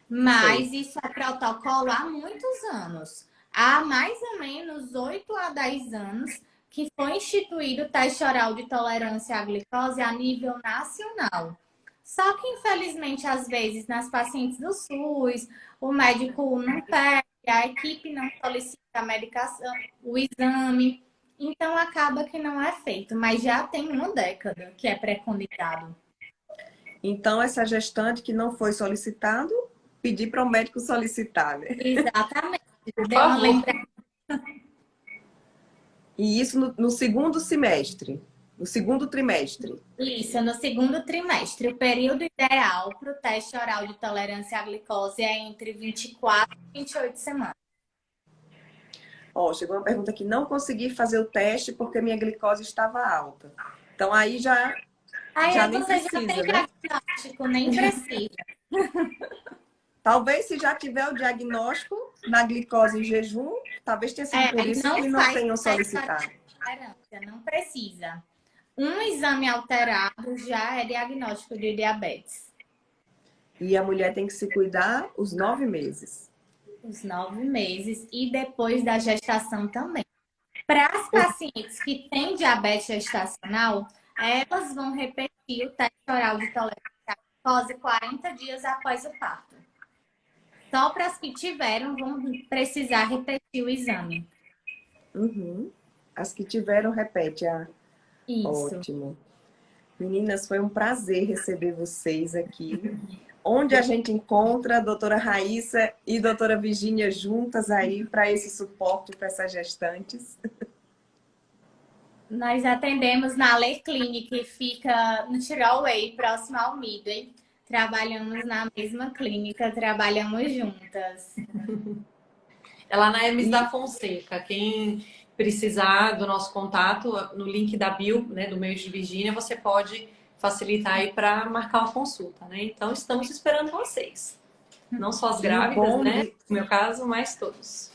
Mas isso é protocolo há muitos anos. Há mais ou menos 8 a 10 anos que foi instituído o teste oral de tolerância à glicose a nível nacional. Só que, infelizmente, às vezes, nas pacientes do SUS, o médico não pede, a equipe não solicita a medicação, o exame, então acaba que não é feito, mas já tem uma década que é preconizado. Então, essa gestante que não foi solicitado, pedir para o médico solicitar, né? Exatamente. Por favor. E isso no segundo semestre, no segundo trimestre. Isso, no segundo trimestre. O período ideal para o teste oral de tolerância à glicose é entre 24 e 28 semanas. Ó, chegou uma pergunta aqui, não consegui fazer o teste porque minha glicose estava alta. Então aí já nem você já precisa, tem né? diagnóstico, nem precisa. Talvez se já tiver o diagnóstico na glicose em jejum, talvez tenha sido por Aí isso não que não faz tenham teste solicitado. de intolerância, não precisa. Um exame alterado já é diagnóstico de diabetes. E a mulher tem que se cuidar os 9 meses. Os 9 meses e depois da gestação também. Para as pacientes que têm diabetes gestacional, elas vão repetir o teste oral de tolerância à glicose 40 dias após o parto. Só para as que tiveram, vão precisar repetir o exame. Uhum. As que tiveram, repete. Isso. Ótimo. Meninas, foi um prazer receber vocês aqui. Onde a gente encontra a doutora Raíssa e a doutora Virgínia juntas aí para esse suporte para essas gestantes? Nós atendemos na Lei Clinic, que fica no Tirol-Way, próximo ao Midway. Trabalhamos na mesma clínica, trabalhamos juntas. Ela na Hermes da Fonseca. Quem precisar do nosso contato, no link da bio, né, do Meio de Virgínia, você pode facilitar aí para marcar uma consulta, né? Então, estamos esperando vocês. Não só as grávidas, né? No meu caso, mas todos.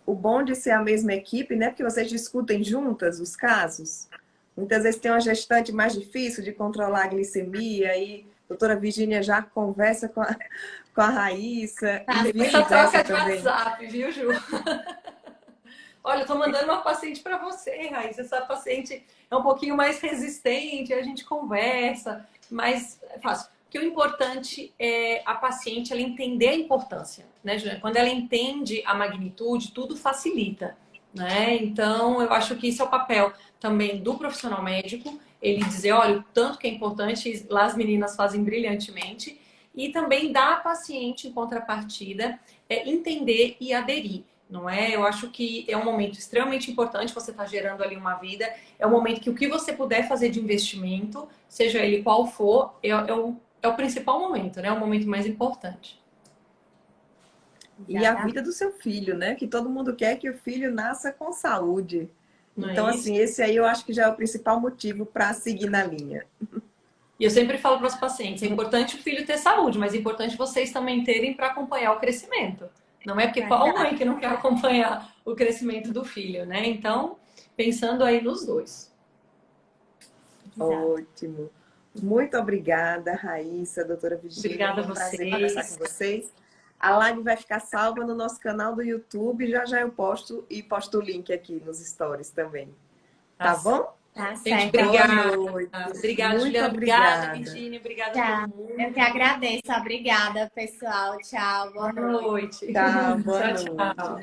O bom de ser a mesma equipe, né? Porque vocês discutem juntas os casos. Muitas vezes tem uma gestante mais difícil de controlar a glicemia e a doutora Virgínia já conversa com a Raíssa. E Essa troca de também. WhatsApp, viu, Ju? Olha, eu tô mandando uma paciente para você, Raíssa. Essa paciente é um pouquinho mais resistente, a gente conversa, mas é fácil. Porque o importante é a paciente ela entender a importância, né, Juliana? Quando ela entende a magnitude, tudo facilita, né? Então, eu acho que esse é o papel também do profissional médico, ele dizer, olha, o tanto que é importante, lá as meninas fazem brilhantemente, e também da paciente, em contrapartida, entender e aderir. Não é? Eu acho que é um momento extremamente importante, você está gerando ali uma vida, é um momento que o que você puder fazer de investimento, seja ele qual for, é o principal momento, né? É o momento mais importante. E a vida do seu filho, né? Que todo mundo quer que o filho nasça com saúde. Então, assim, esse aí eu acho que já é o principal motivo para seguir na linha. E eu sempre falo para os pacientes, é importante o filho ter saúde, mas é importante vocês também terem para acompanhar o crescimento. Não é porque qual mãe que não quer acompanhar o crescimento do filho, né? Então, pensando aí nos dois. Ótimo. Muito obrigada, Raíssa, doutora Virgínia. Obrigada a vocês. Prazer conversar com vocês. A live vai ficar salva no nosso canal do YouTube. Já eu posto o link aqui nos stories também. Tá bom? Tá certo. Gente, obrigada. Obrigada, Juliana. Obrigada, Virgínia. Obrigada a todo mundo. Eu que agradeço. Obrigada, pessoal. Tchau. Boa noite. Tá, boa noite. Tchau.